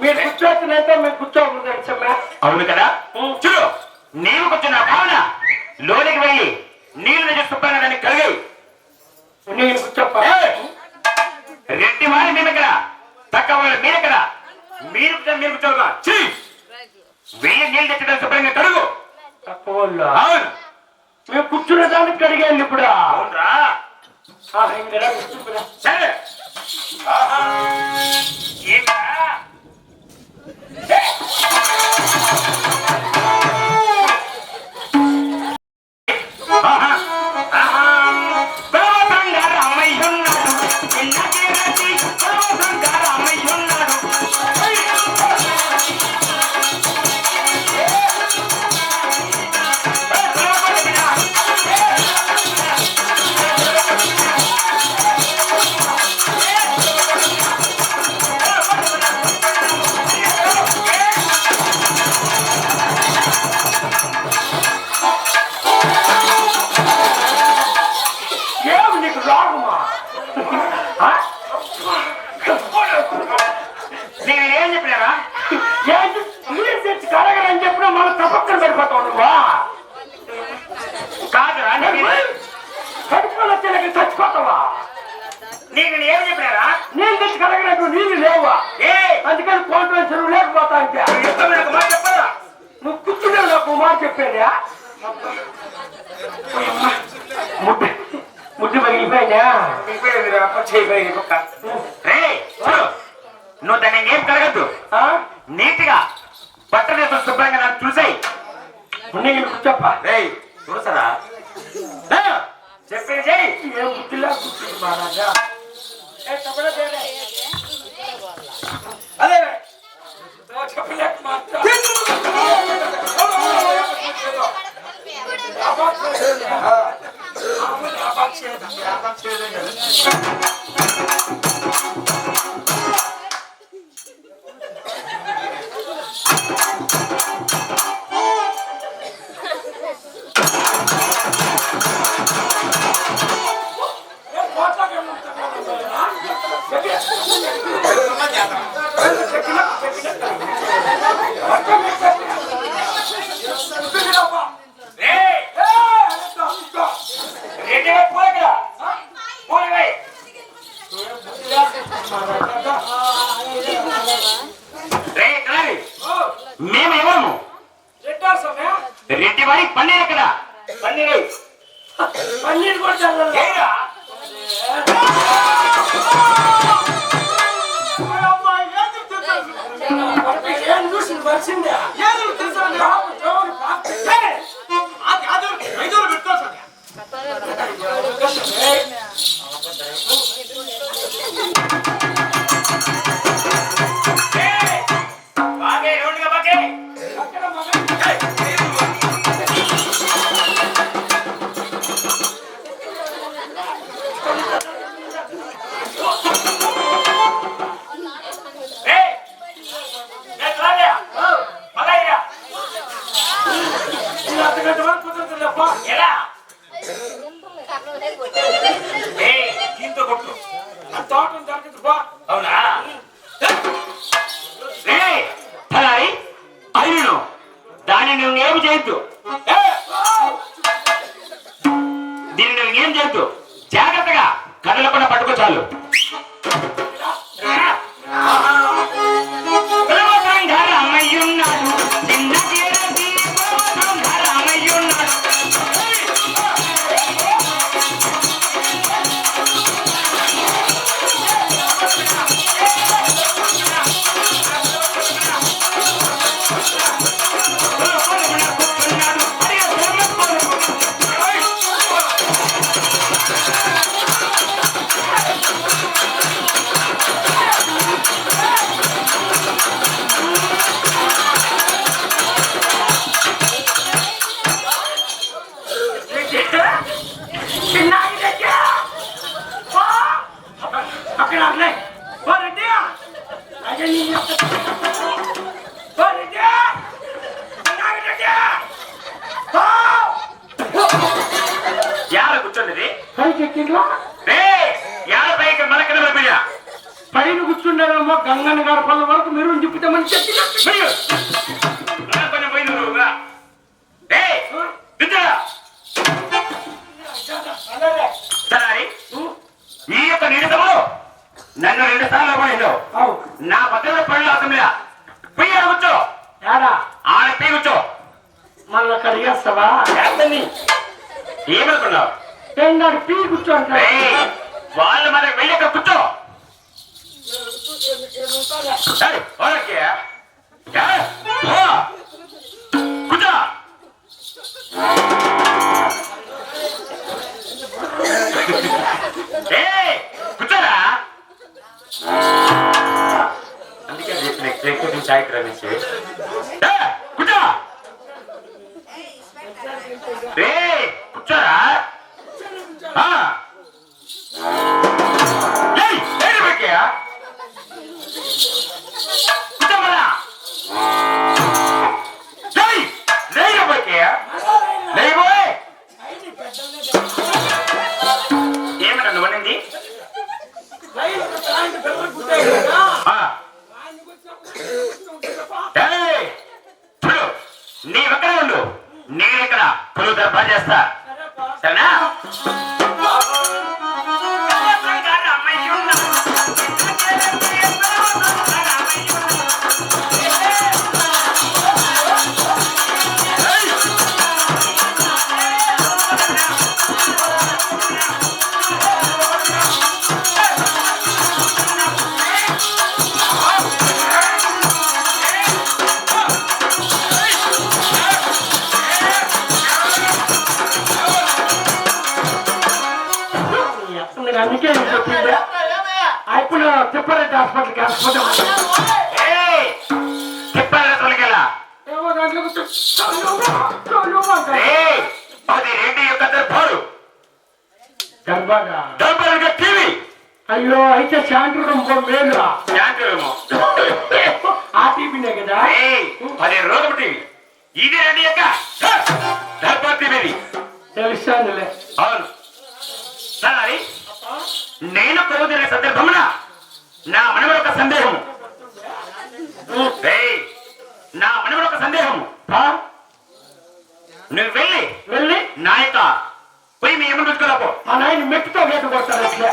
మీరు కూర్చోచ్చినట్టే మేము కూర్చోకూడదు సమయ అవును కదా చూడు నీవు కూర్చున్న భావన లోనికి వెళ్ళి నీళ్లు తెచ్చి శుభ్రంగా దాన్ని కలిగి నేను కూర్చోప్ప రెడ్డి వారి మేము ఇక్కడ తక్కువ వాళ్ళు మీరు ఇక్కడ మీరు కూర్చోగా వెళ్ళి నీళ్ళు తెచ్చడం శుభ్రంగా కడుగు తక్కువ వాళ్ళు అవును మేము కూర్చునే దానికి కడిగాను ఇప్పుడు అవునరా సరే నేనేం చెప్పినారా కడగలని చెప్పినా మనం తప్పక్కన పడిపోతావు నువ్వా కాదురా కడుపులో వచ్చేలాగా చచ్చిపోతావా నీకు ఏం చెప్పినారా నేను తెచ్చి కడగలేదు నీళ్ళు లేవా అందుకని కాన్ఫరెన్స్ నువ్వు లేకపోతా అంటే చెప్పరా నువ్వు కూర్చునే నాకు మాట చెప్పేదా ముడ్డు పగిలిపోయినా నువ్వు దాన్ని ఏం కలగద్దు నీట్గా బట్టలు శుభ్రంగా నన్ను చూసాయి నేను కూర్చోప్ప చూసారా చెప్పేది చెయ్యి ఏం బుద్ధిలా కూర్చుంది మహారాజా అదే చెప్పలేక మేమేమో రెడ్డి వారి పన్నీర్ ఎక్కడ పన్నీర్ పన్నీర్ కూడా ఏం చూసి వచ్చిందా అవునా అయిను దాన్ని నువ్వేమి చేయొద్దు దీన్ని నువ్వేం చేయొద్దు జాగ్రత్తగా కదలకుండా పట్టుకో చాలు అమ్మయ్యున్నాడు చిన్న అమ్మయ్యున్నాడు Hey! ఇట్లా యాభైకి మలకన బిడ్డ పైన కూర్చుండేమో గంగన్న గారి పళ్ళ వరకు మీరు చెప్తామని చెప్పి కొంచెం పోయింది నువ్వు ఈ యొక్క నిడతము నన్ను 2 సార్లు పోయిందో నా భద్రత పళ్ళు అసెంబ్లీ పోయి కూర్చో ఏడా ఆడ పీ కూర్చో మళ్ళీ కడిగేస్తావా ఏమనుకున్నావు ఏంటంటే పీ కూర్చో అంటే వాళ్ళు మనకి వెళ్ళి అక్కడ కూర్చో కూర్చో కూర్చోరా అందుకే చెప్పిన చాయ్ రమేష్ కూర్చో కూర్చోరా ఏమంటా నువ్వు అనింది నీవెక్కడ ఉండు నేను ఇక్కడ పులు దర్బా చేస్తా సరేనా అందుకే చెప్పింది ఇప్పుడు తిప్పారెడ్డి హాస్పిటల్కి తిప్పారెడ్డికెలా టీవీ అయ్యో అయితే శాంతి రూమ్ మేలురా ఆ టీవీనే కదా 10 రోజులు టీవీ ఇది రెడ్డి యొక్క దర్బార్ టీవీ తెలుసానులే అవును సరే నేను కోరుతున్న సందర్భమున నా మనవడు ఒక సందేహం నా మనవడు ఒక సందేహం నువ్వు వెళ్ళి నా యొక్క పోయి మీ ఏమని పెట్టుకోరాపో మా నాయన మెట్టుతో వేట కొడతారు అట్లా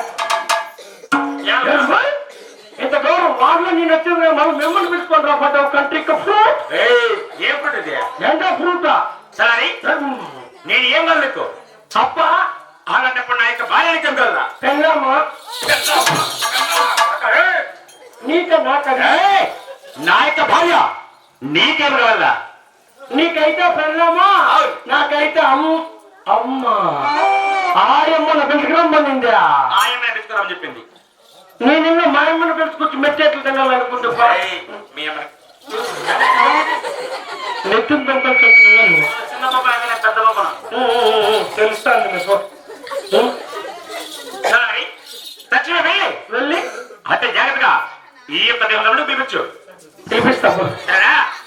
ఇంత గౌరవం వాళ్ళు నేను వచ్చింది మనం మిమ్మల్ని పెట్టుకొని రాబడ్డా కంట్రీ ఫ్రూట్ ఏం ఫ్రూట్ ఇది ఎంత ఫ్రూటా సరే నేను ఏం కలదు తప్ప అలాంటప్పుడు నా యొక్క భార్యని కలదా పెళ్ళామా నీక నా యొక్క భార్య నీకేం కావాలా నీకైతే పెళ్ళామా నాకైతే అమ్మ ఆయమ్మను పెంచుకురమ్మనింది ఆయమ్మ పెంచుకురామని చెప్పింది నేను మా అమ్మను పెంచుకొచ్చి మెచ్చేట్లు తినాలనుకుంటా నెత్తుని పెంచుకుంటున్నాను పెద్ద తెలుస్తాను మీకు తక్షణ వెళ్ళి అంటే జాగ్రత్తగా ఈ యొక్క దేవుడు పిలిపించు పిలిపిస్తాము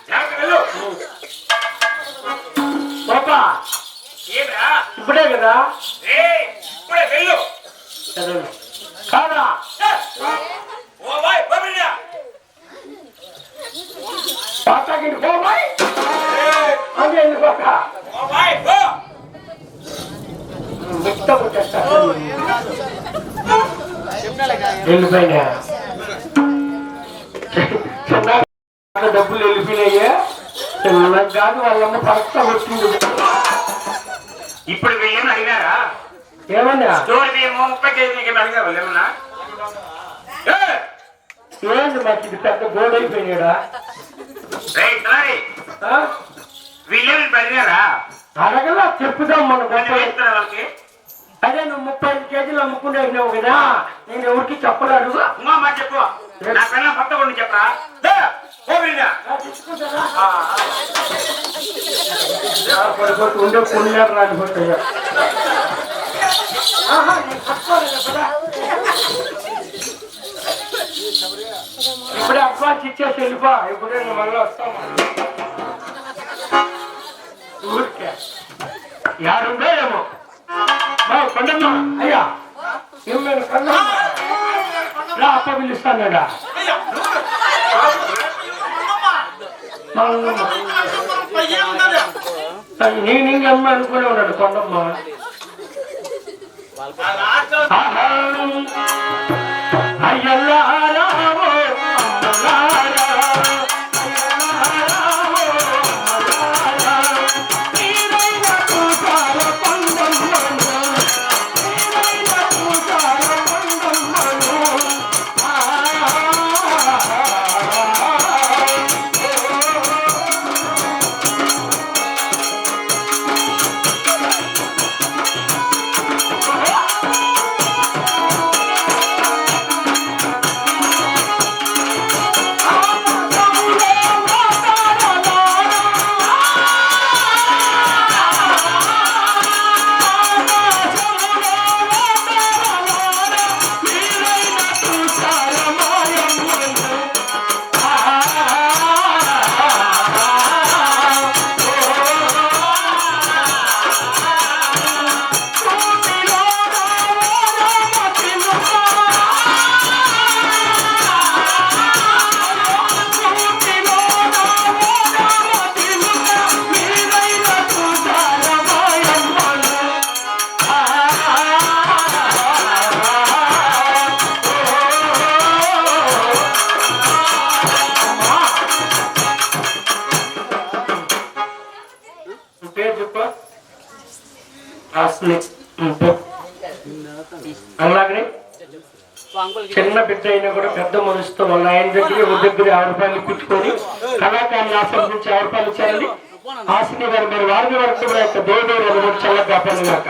జాగ్రత్త వెళ్ళు పాపా ఇప్పుడే కదా ఇప్పుడే వెళ్ళు కాదా పాతాకి పోబాయ్ అదే ఎందుకోక వెళ్ళిపోయినా డబ్బులు వెళ్ళిపోయినాయే చిన్నకు కాదు వాళ్ళమ్మ పరస్త వచ్చింది ఇప్పుడు వీళ్ళేమో అడిగారా ఏమన్నా స్టోర్ బియ్యము 30 కేజీలకి అడిగా వాళ్ళు ఏమన్నా ఏంటి మాకు ఇది పెద్ద గోడ అయిపోయినాడా వీళ్ళేమి అడిగారా అడగలా చెప్పుదాం మన వాళ్ళకి అదే నువ్వు 35 కేజీలు అమ్ముకునేసినావు కదా నేను ఎవరికి చెప్పలేదు మాట చెప్పు నా కన్నా భర్త కొన్ని చెప్పరా పడిపోతూ ఉండే పుణ్యాలు రాలిపోతాయా ఇప్పుడే అడ్వాన్స్ ఇచ్చేసి వెళ్ళిపో ఇప్పుడే నువ్వు మళ్ళీ వస్తావు ఊరికే యాడుందో ఏమో కొండమ్మ అయ్యా ఏమైనా కన్నా రా అప్ప పిలుస్తాడా అయ్యా, ఏముందయ్యా? నేను ఇంకమ్మ అనుకునే ఉన్నాడు కొండమ్మ అయ్యల్లారావో అమ్మలారా అలాగే చిన్న బిడ్డ అయినా కూడా పెద్ద మనసుతో వాళ్ళ ఆయన దగ్గర దగ్గర 6 రూపాయలు ఇప్పించుకొని కళాకారులు ఆస్వాదించి 6 రూపాయలు ఇచ్చారండి. ఆశని గారు మరి వారిని వరకు కూడా యొక్క దేవుడు చల్లగా పనుగాక.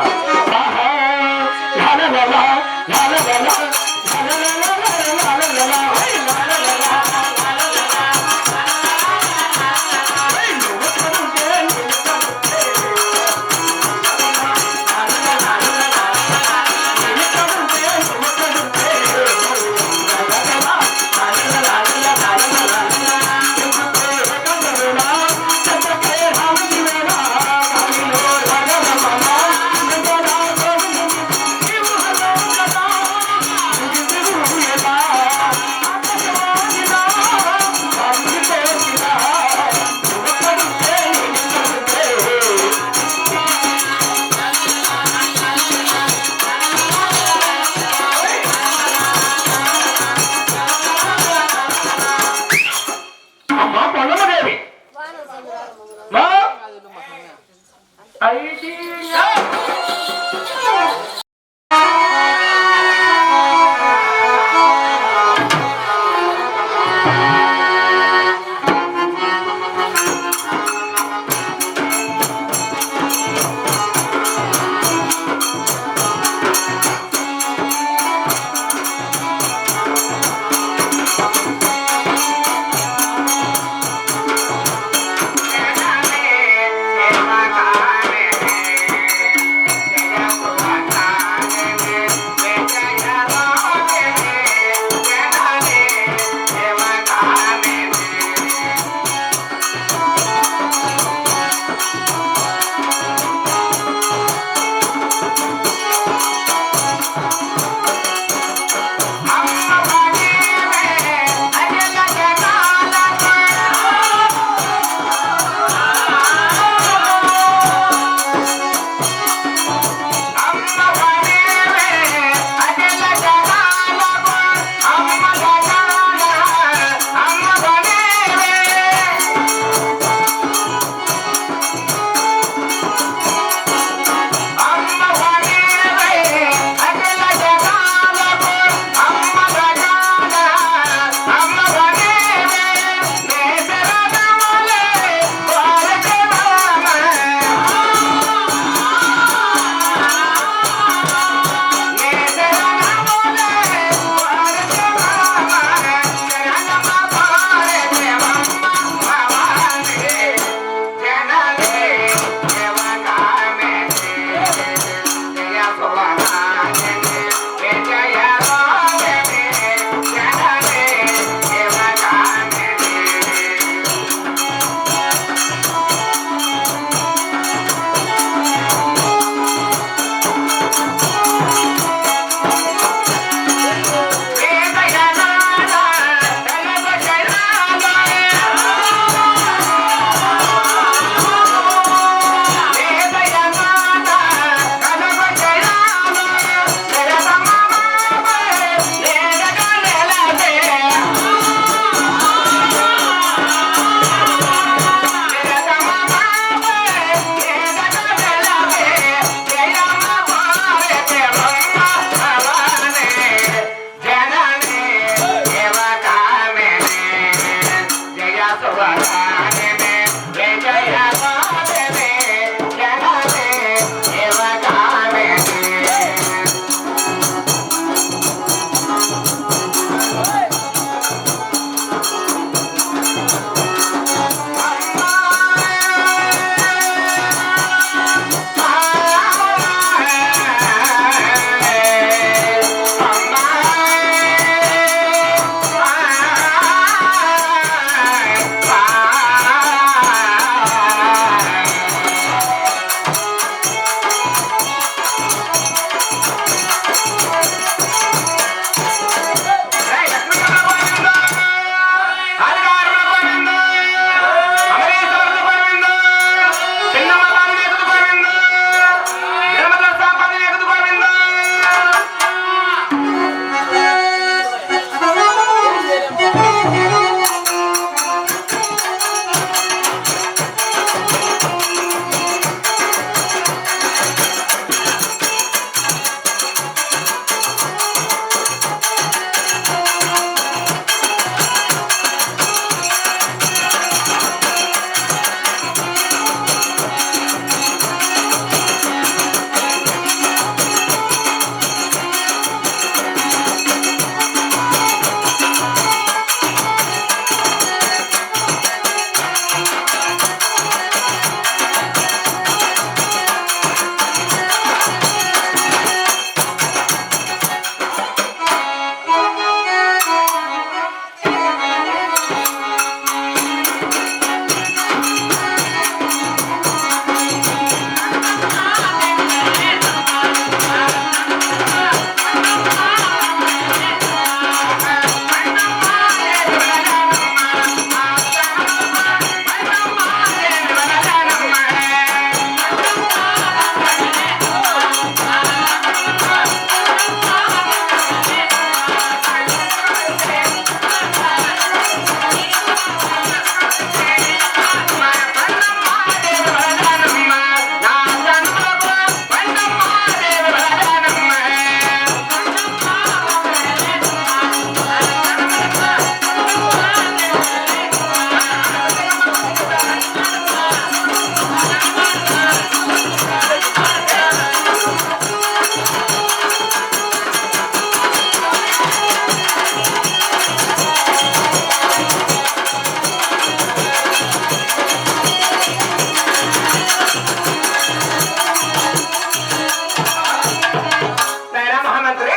మంత్రి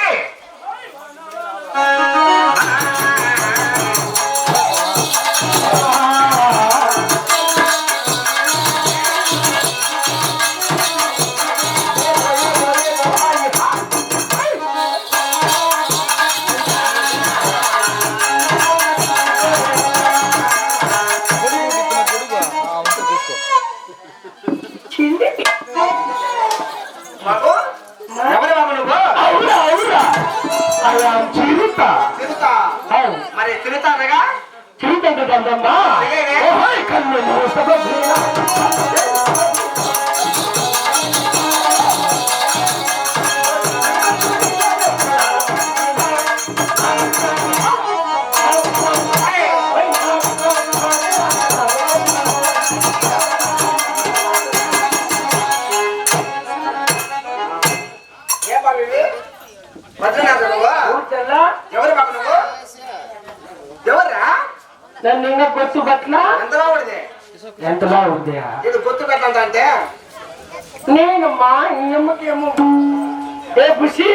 బాబు ఎవరు బాబు నువ్వు అవురా అవురా అలా చిరుత తిరుగుతా అవును మరి తిరుగుతానగా చిరుత కదమ్మా కన్ను మూసగా ఏ బాబు ఇవి భద్రనాథ నువ్వు ఎవరు బాబు నువ్వు ఎవర్రా నన్ను ఇంకా గొత్తు పట్ల ఎంత బాగుంది ఎంత బాగుంది ఇది గుర్తు పెట్టంత అంటే నేనమ్మా అమ్మకేమో ఏ ఖుషి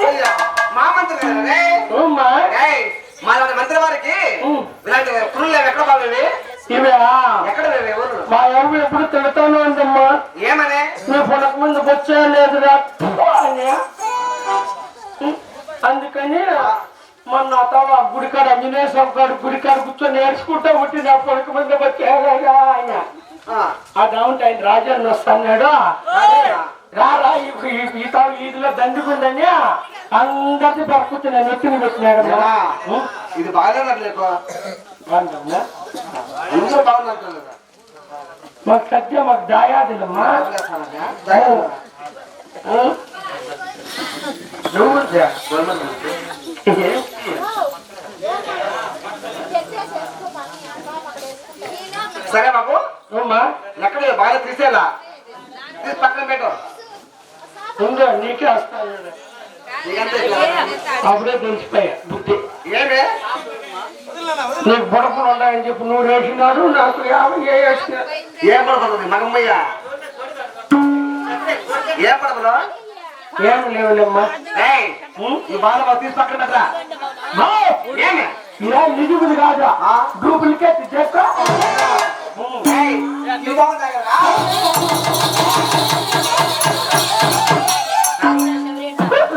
అయ్యా, మా మంత్రి గారే. అమ్మా ఏయ్, మా మంత్రి వారికి ఇలాంటి పురులు ఎక్కడ బాబు ఇవి ఇవే ఎక్కడ ఇవి ఎవరు మా ఎవరు ఎప్పుడు తిడతాను అందమ్మా ఏమనే నువ్వు పొనక ముందు వచ్చా లేదురా అందుకని మొన్న అతను గుడికాడ ఆంజనేయ స్వామి కాడు గుడికాడ కూర్చొని నేర్చుకుంటా పుట్టి నా పొనక ముందు వచ్చాగా ఆయన ఆ డౌన్ ఆయన రాజాన్ని వస్తున్నాడు రారా ఈదిలో దండుకుందని అందరిది పడుకుంటున్నా నెత్తిని పెట్టినాడు ఇది బాగాలేనట్లేదు ఇంట్లో బాగున్నట్లేదు మాకు సత్య మాకు దాయాదులమ్మా సరే బాబు అమ్మా ఎక్కడ బాగా తీసేలా తీసి పక్కన పెట్టు ఉందో నీకే వస్తాను నీకంతే అప్పుడే తెలిసిపోయా బుద్ధి ఏమే నీకు బుడపలు ఉన్నాయని చెప్పి నువ్వు వేసినాడు నాకు 50 వేసినాడు ఏం పడుతుంది మగమ్మయ్య ఏం పడదు ఏం లేవులేమ్మా ఈ బాగా తీసి పక్కన పెట్టరా ఏమి ఇలా నిజుగులు కాదా డూప్లికేట్ చెక్క ఇది బాగుందా కదా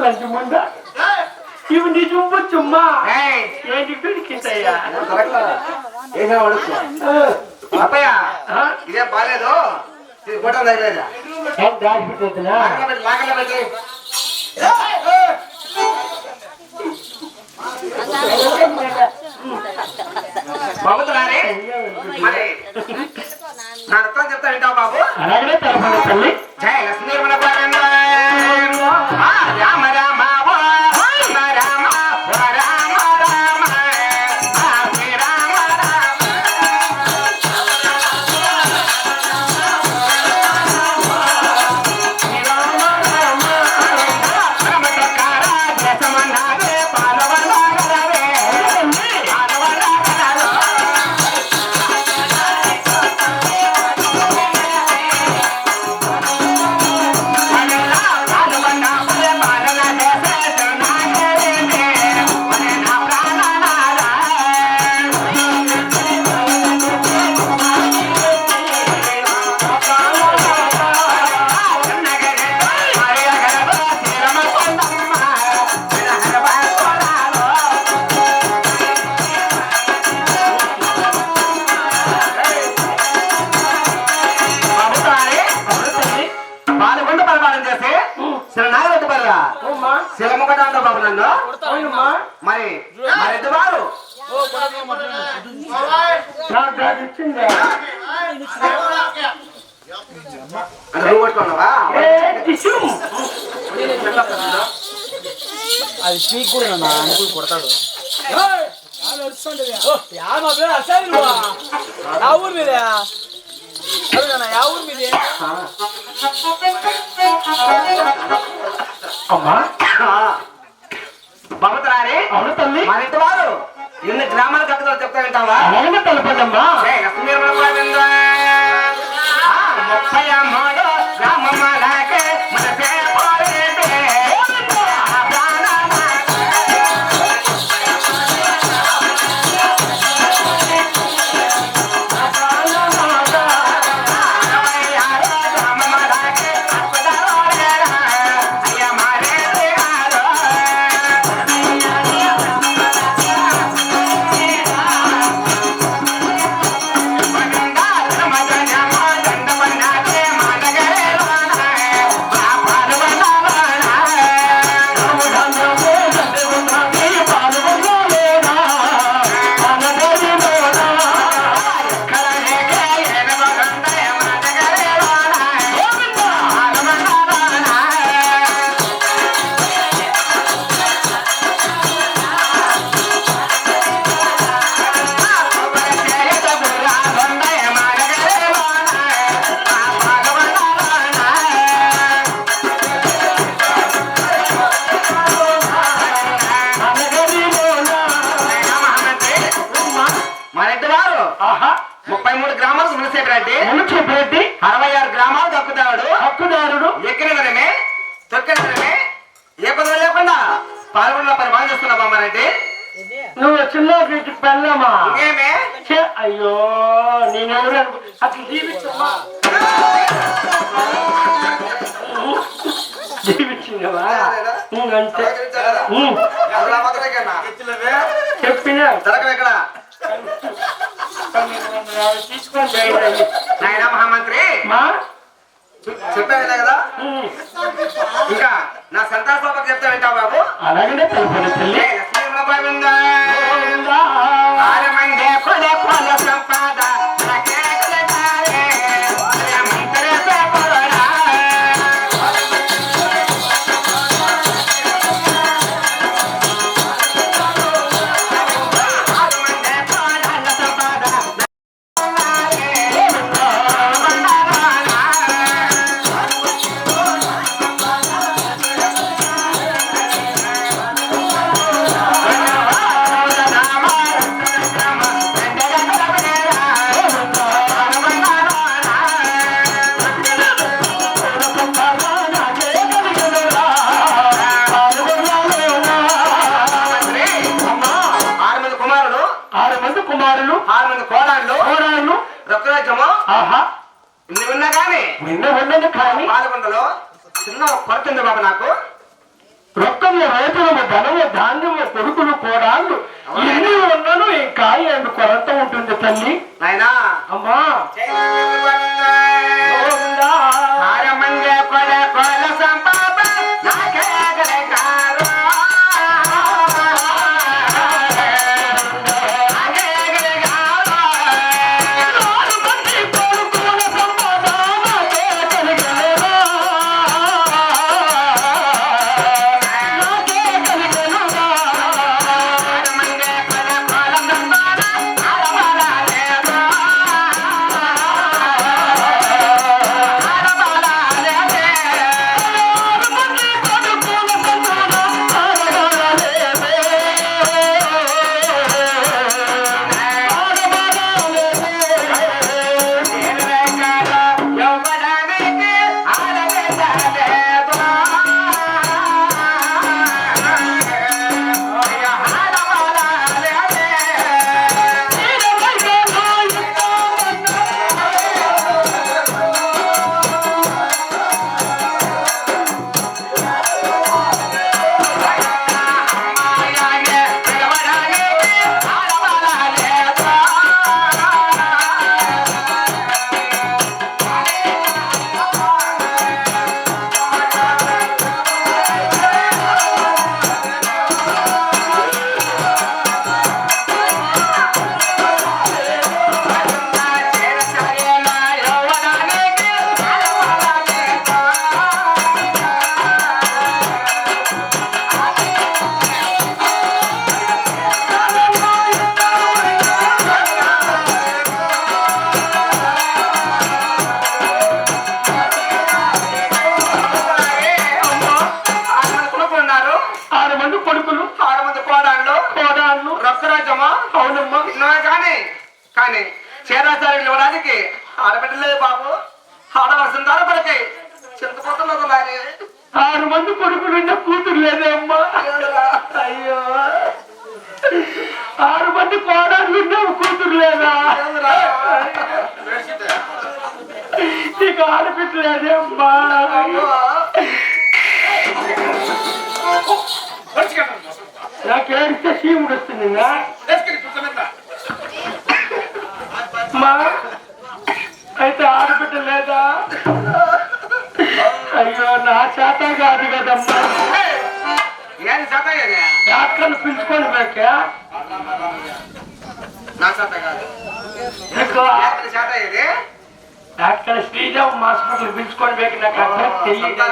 లంచ్ ముందా ఇవి నిజం చుమ్మా ఏంటి పిడికిందయ్యా ఏమైనా అడుగు అప్పయ్య ఇదేం బాగాలేదు ఇది గొడవ తగ్గలేదా ఏం దాచి పెట్టేస్తున్నా లాగలే పెట్టి బాబుతున్నారే మరి నా అర్థం చెప్తా వింటావు బాబు అలాగనే తరఫున తల్లి జయ లక్ష్మీ రామ రామ రామ రామ రామ రామ శిలమ్మకట బాబు నన్ను మరి మరి వారు నువ్వు కొట్టుకున్నావా అది స్పీక్ కూడా అనుకుని కొడతాడు యా ఊరు మీదే యా ఊరు మీదే అమ్మా బాబుతారే అవును తల్లి మరి వారు ఎన్ని గ్రామాల కథలు చెప్తా వింటావా అలాగే తలపడమ్మా గ్రామ మునసేపరెడ్డి మునసేపరెడ్డి 66 గ్రామాలు హక్కుదారుడు ఎక్కిన ధనమే తొక్కిన ధనమే ఏ పదవి లేకుండా పాల్గొన్న పరిమాణం చేస్తున్నా బామ్మారెడ్డి. నువ్వు చిన్న వీటికి పెళ్ళామా ఇంకేమే అయ్యో నేనెవరు అట్లా జీవించమ్మా జీవించినవా అంతే చెప్పినా ఇక్కడ తీసుకొని నాయన మహామంత్రి మా చెప్పాను కదా. ఇంకా నా సంతాన సభకు చెప్తా వింటావు బాబు. అలాగనే తెలుపు తల్లి సంపాద కుమారులు 6 మంది కోడాళ్ళు రొక్కరాజ్యము నిన్న కానీ ఉండదు కానీ పాల్గొండలో చిన్న కొరత ఉంది బాబు నాకు. రొక్కము రైతులము ధనము ధాన్యము కొడుకులు కోడాళ్ళు ఎన్ని ఉన్నను ఇంకా ఎందు కొరత ఉంటుంది తల్లి. నాయనా అమ్మా సంపాద నాకే అవునమ్మా కానీ చేరాచార్యులు ఇవ్వడానికి ఆడబిడ్డలేదు బాబు. ఆడవలసిన దాని కొరకై చింతపోతున్నది మరి. 6 మంది కొడుకులున్న కూతురు లేదే అమ్మా. అయ్యో 6 మంది కోడళ్ళున్న కూతురు లేదా? నీకు ఆడబిడ్డ లేదే అమ్మా. నాకేడిస్తే సీముడు వస్తుంది మా అయితే ఆడబిడ్డ లేదా? అయ్యో నా చేత కాదు కదమ్మా. డాక్టర్లు పిలుచుకొని పోక నా చేత కాదు డాక్టర్ శ్రీదేవ్ హాస్పిటల్ పిలుచుకొని పోక నాకు అర్థం తెలియదు.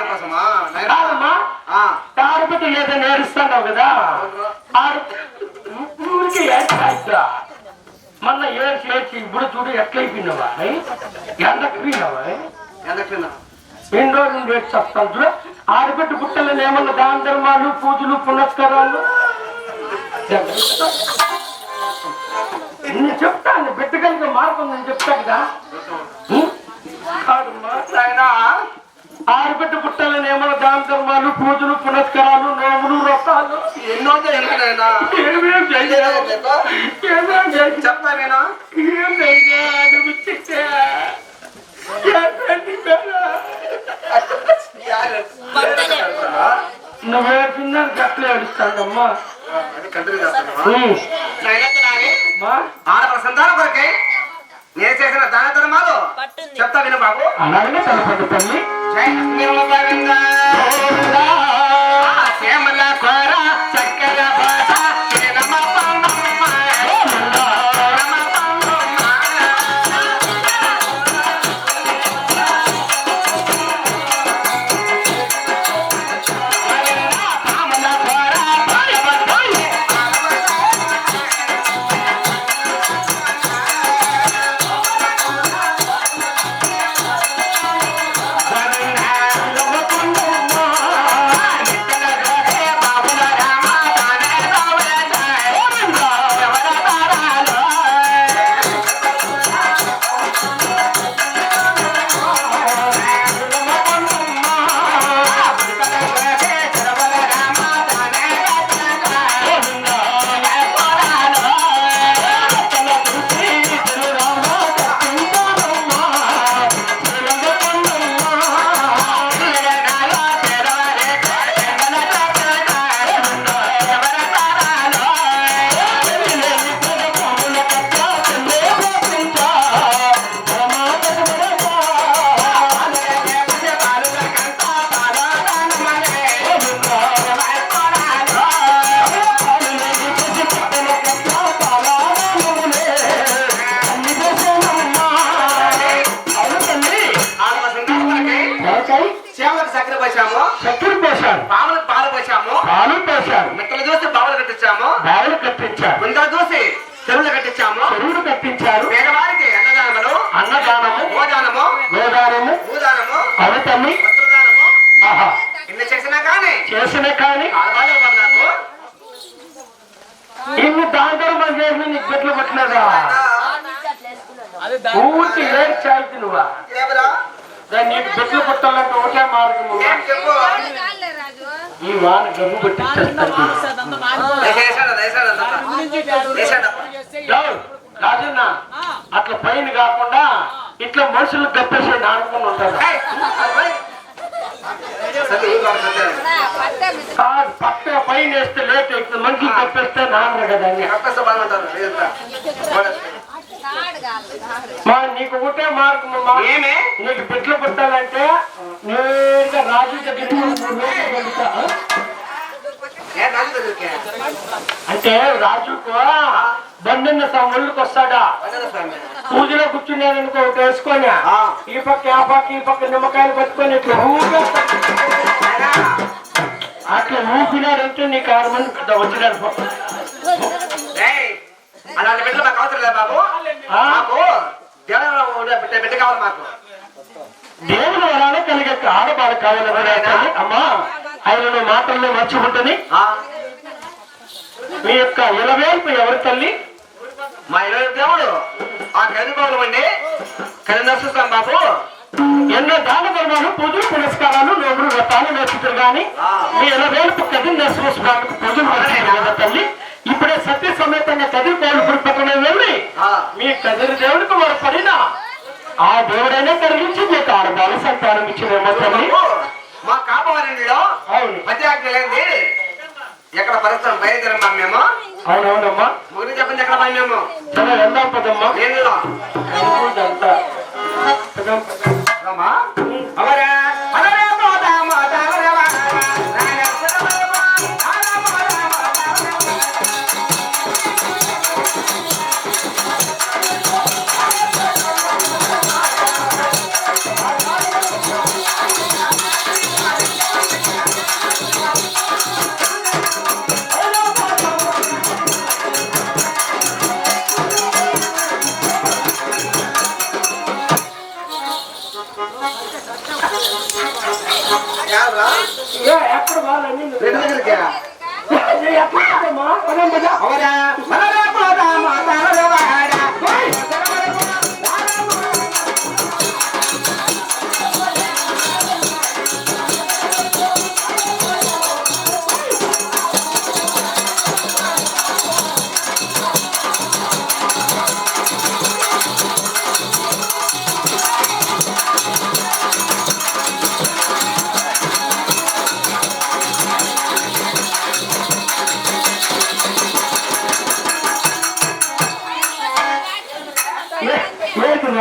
ఆడబిడ్డ లేదా నేర్స్తాను కదా. ఊరికి ఏడ్చా మళ్ళా ఏడ్చి ఇప్పుడు చూడు ఎట్లయిపోయినావా? ఎండకపోయినావా? ఎన్ని రోజుల నుండి ఏడ్చి చెప్తాను చూడ. ఆడబిడ్డ పుట్టలని ఏమన్నా దాన ధర్మాలు పూజలు పునస్కారాలు నేను చెప్తాను. బిడ్డ కనుక మార్గం నేను చెప్తా కదా. కాదమ్మా నాయన, ఆరుబిడ్డ పుట్టాలని ఏమో దాన ధర్మాలు, పూజలు, పునస్కారాలు, నోములు, వ్రతాలు ఎన్నో చేయలేనా ఏమేం చేయలేదు. ఏమేం చేసి చెప్తా నేను ఏం చేయ అనిపించే నువ్వే తిన్నాను గట్లే అడుస్తాడమ్మా. ఆడపడ సంతానం కొరకై నేను చేసిన దాన ధర్మాలు చెప్తా విను బాబు. అలాగే తలపడి తల్లి జై గోవింద శ్యామల కోర చక్కెర భాష చక్కెర పోసారు, పాలు పోసాము, పాలు పోసారు, మిట్టలు చూసి బావులు కట్టించాము, బావులు కట్టించారు, గుంతలు చూసి చెరువులు కట్టించాము, చెరువులు కట్టించారు, పేదవారికి అన్నదానములు, అన్నదానము, గోదానము, గోదానము, భూదానము, అవతల్లి వస్త్రదానము ఆహా ఇన్ని చేసినా కానీ ఆడవాళ్ళే నాకు ఇన్ని దాంతరం చేసి నీకు పెట్లు పట్టినదా పూర్తి ఏడ్చాల్సి నువ్వా ఏమిరా? నీకు పెట్లు పట్టాలంటే ఒకటే మార్గము. ఏం చెప్పు? ఈ వాన గమ్ము పెట్టించేస్తాను. రాజన్న అట్లా పైన కాకుండా ఇట్లా మనుషులు గప్పేసి ఆడుకుని ఉంటారు. కాదు పక్క పైన వేస్తే లేట్ అవుతుంది, మనుషులు గప్పేస్తే నాన్న కదా అని. మా నీకు ఒకటే మార్గం అమ్మా. ఏమే నీకు పెట్లు పుట్టాలంటే నేరుగా రాజు దగ్గరికి వెళ్తా. అంటే రాజుకు బండిన్న ఒళ్ళుకి వస్తాడా, పూజలో కూర్చున్నాననుకో ఒకటి వేసుకొని ఈ పక్క ఆ పక్క ఈ పక్క నిమ్మకాయలు పట్టుకొని ఇట్లా అట్లా ఊపినారంటే నీకు 6 మంది పెద్ద వచ్చినారు. అలాంటి బిడ్డలు మాకు అవసరం లేదు బాబు. మాకు దేవుడు బిడ్డ కావాలి. మాకు దేవుడు వరాలు కలిగే ఆడపాడు కావాలని అమ్మా ఆయన మాటల్లో మర్చిపోతుంది. మీ యొక్క ఇలవేల్పు ఎవరి తల్లి? మా ఇరవై దేవుడు ఆ కలిబాబు అండి. కలిసి బాబు ఎన్నో దాన ధర్మాలు, పూజలు, పురస్కారాలు, నోములు, వ్రతాలు నేర్చుతారు కానీ మీ ఇలవేల్పు కదిరి నరసింహస్వామికి పూజలు కదా తల్లి. ఇప్పుడే సత్య సమేతంగా కదిరి దేవుడు పక్కనే వెళ్ళి మీ కదిరి దేవుడికి వారు పడిన ఆ దేవుడైనా కలిగించి మీకు ఆడబాల సంతానం ఇచ్చినేమో తల్లి. మా కాపవారిలో మధ్య ఆజ్ఞ లేని ఎక్కడ పరిస్థితి బయలుదేరమ్మా మేము. అవునవునమ్మా, ముగ్గురు చెప్పండి ఎక్కడ పోయి మేము. సరే వెళ్దాం పదమ్మా. నేను అవరా ఎక్కడ వాళ్ళని అవరా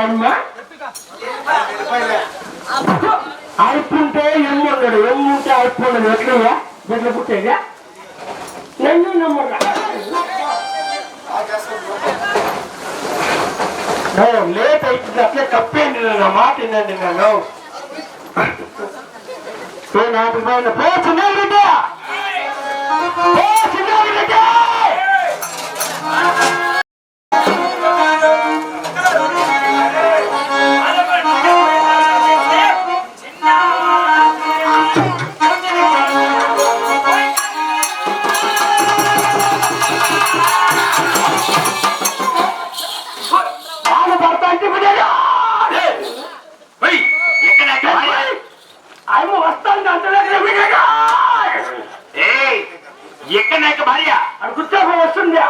అమ్మా అడుపుంటే ఎమ్ముండడు ఎమ్ముంటే అడుపు ఉండదు ఎట్లయ్యా ఎట్లా పుట్టేదా నన్ను నమ్మరా లేట్ అవుతుంది అట్లే తప్పేండి నా మాట వినండి నన్ను నాకు పైన పోతున్నాడు ఆయన వస్తాను ఎక్కడ నాయక భార్య అని గుర్తు వస్తుందా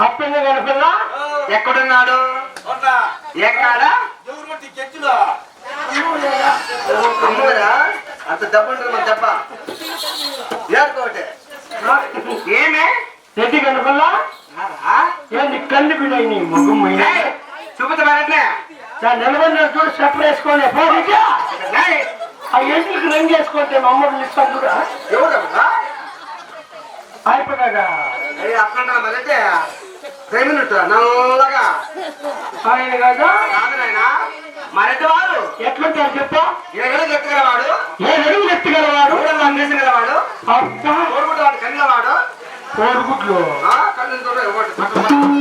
అప్పింది కనిపిల్ల ఎక్కడున్నాడు ఎక్కడ అమ్మరా అంత దెబ్బ ఉంటుంది మన దెబ్బ ఏడుకోవటే ఏమే చెట్టు కనిపిల్ల ఏంది కళ్ళు పిల్లయి నీ ముఖం చూపుతామనే నిలబడిన చూడు స్టెప్ వేసుకొని పోటీగా ఆ ఎంట్రీకి రంగు వేసుకుంటే మా అమ్మని ఇస్తాను కూడా ఎవరమ్మా అయిపోయాగా అక్కడ మరైతే ప్రేమినట్టు నల్లగా ఆయన కదా కాదు నాయన మరెంత వాడు ఎట్లుంటారు చెప్పు ఏ ఎత్తుగలవాడు ఏ అడుగులు ఎత్తుగలవాడు గలవాడు అబ్బా కోరుకుంటూ వాడు కన్నవాడు కోరుగుడ్లు కళ్ళు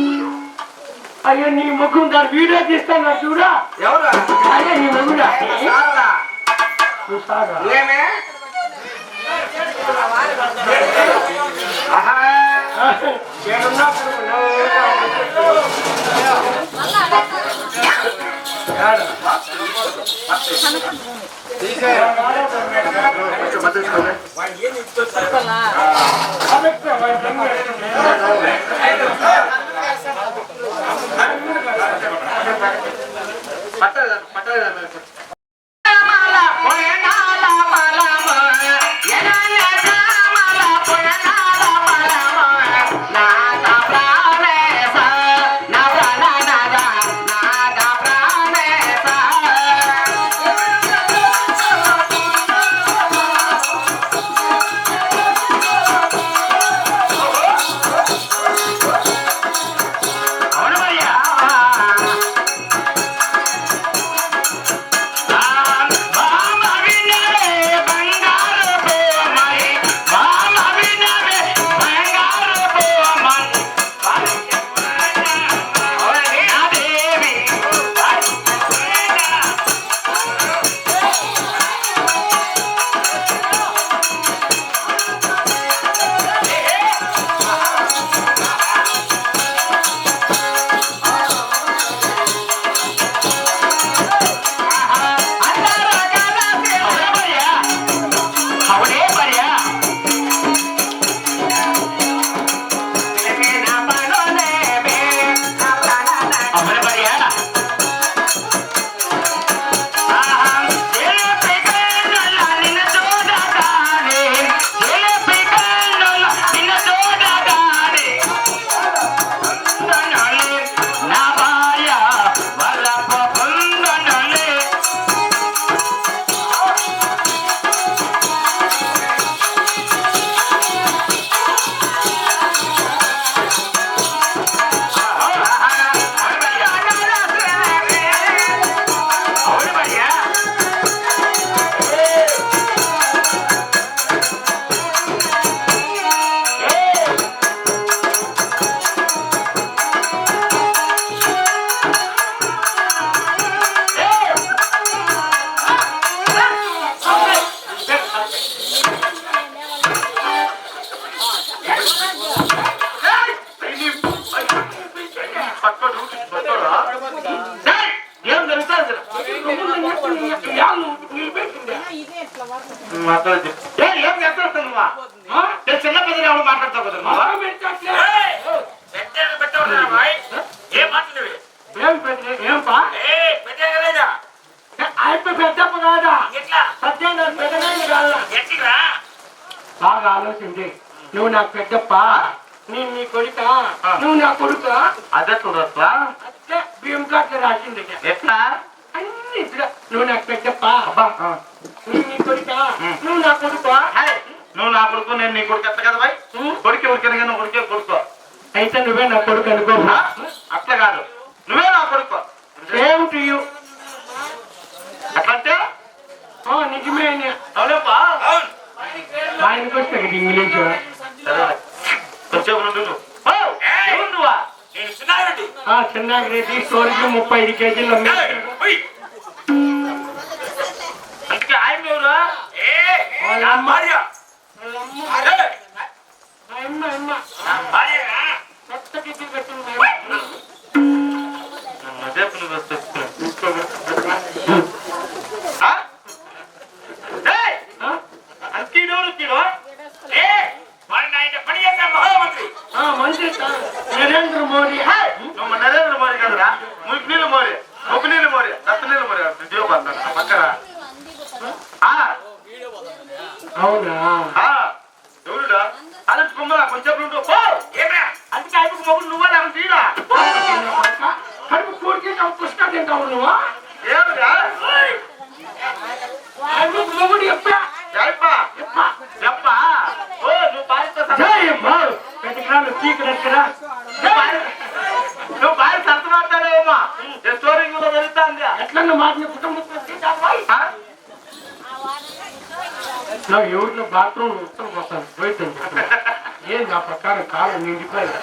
అయ్యో నీ ముఖం దాని వీడియో తీస్తాను చూడా ఎవరు అయ్యా నీ ముగ్గురా సారా చూసారా ఏమే ఆహా మాట్లాడచ్చు ఏం చేస్తావు నువ్వా చిన్న పెద్ద ఎవరు మాట్లాడతావు కదా నువ్వు? ఏం మాట్లాడేవి ఏంపా అయిపో పెద్దప్ప కాదా ఎట్లా సత్యం పెద్దనాయన కాదా ఎట్లా బాగా ఆలోచించి నువ్వు నాకు పెద్దప్ప నేను నీ కొడుక నువ్వు నా కొడుక అదే చూడొస్తా అట్లే బియ్యం కార్డు రాసింది ఎట్లా అన్ని నువ్వు నాకు పెద్దప్ప నేను నీ కొడుక నువ్వు నా కొడుక నువ్వు నా కొడుకు నేను నీ కొడుకు ఎట్లా కదా బాయ్ కొడుకు ఉడికిన నువ్వు ఉడికే కొడుకో అయితే నువ్వే నా కొడుకు అనుకో అట్లా కాదు నువ్వే నా కొడుకో సేమ్ టు యూ అట్లంటే నిజమే అవునప్పా ఆయనకి వస్తే ఇంగ్లీష్ కొంచెం నువ్వా నేను చిన్నారెడ్డి చిన్నారెడ్డి స్టోరేజ్ 35 కేజీలు అందుకే ఆయన ఎవరు భార్య కొత్త కిచెన్ పెట్టింది అదే నువ్వు పని చేసే మహామంత్రి మంచి నరేంద్ర మోడీ నువ్వు నరేంద్ర మోడీ కదరా ముగ్గునీళ్ళు మోరీ ముగ్గునీళ్ళు మోరీ దత్తనీళ్ళు మోరీ జీవపడతాను పక్కన అవునా ఎవరుడా అదే కుమ్మరా కొంచెం ఉండు అందుకే అయిపోయి మొగ్గులు నువ్వే నాకు తీరా కడుపు కూడికి పుస్తకం తింటావు నువ్వు ఏమిరా మొగుడు చెప్పా చెప్పా ఓ నువ్వు బాధ్యత నువ్వు బాధ్యత సర్తమాడతాడేమో స్టోరింగ్ కూడా వెళ్తాంది ఎట్లా మాటని కుటుంబం నా ఎవరిలో బాత్రూమ్ ఉత్తరం వస్తాను పోయింది ఏం నా ప్రకారం కాలం నిండిపోయింది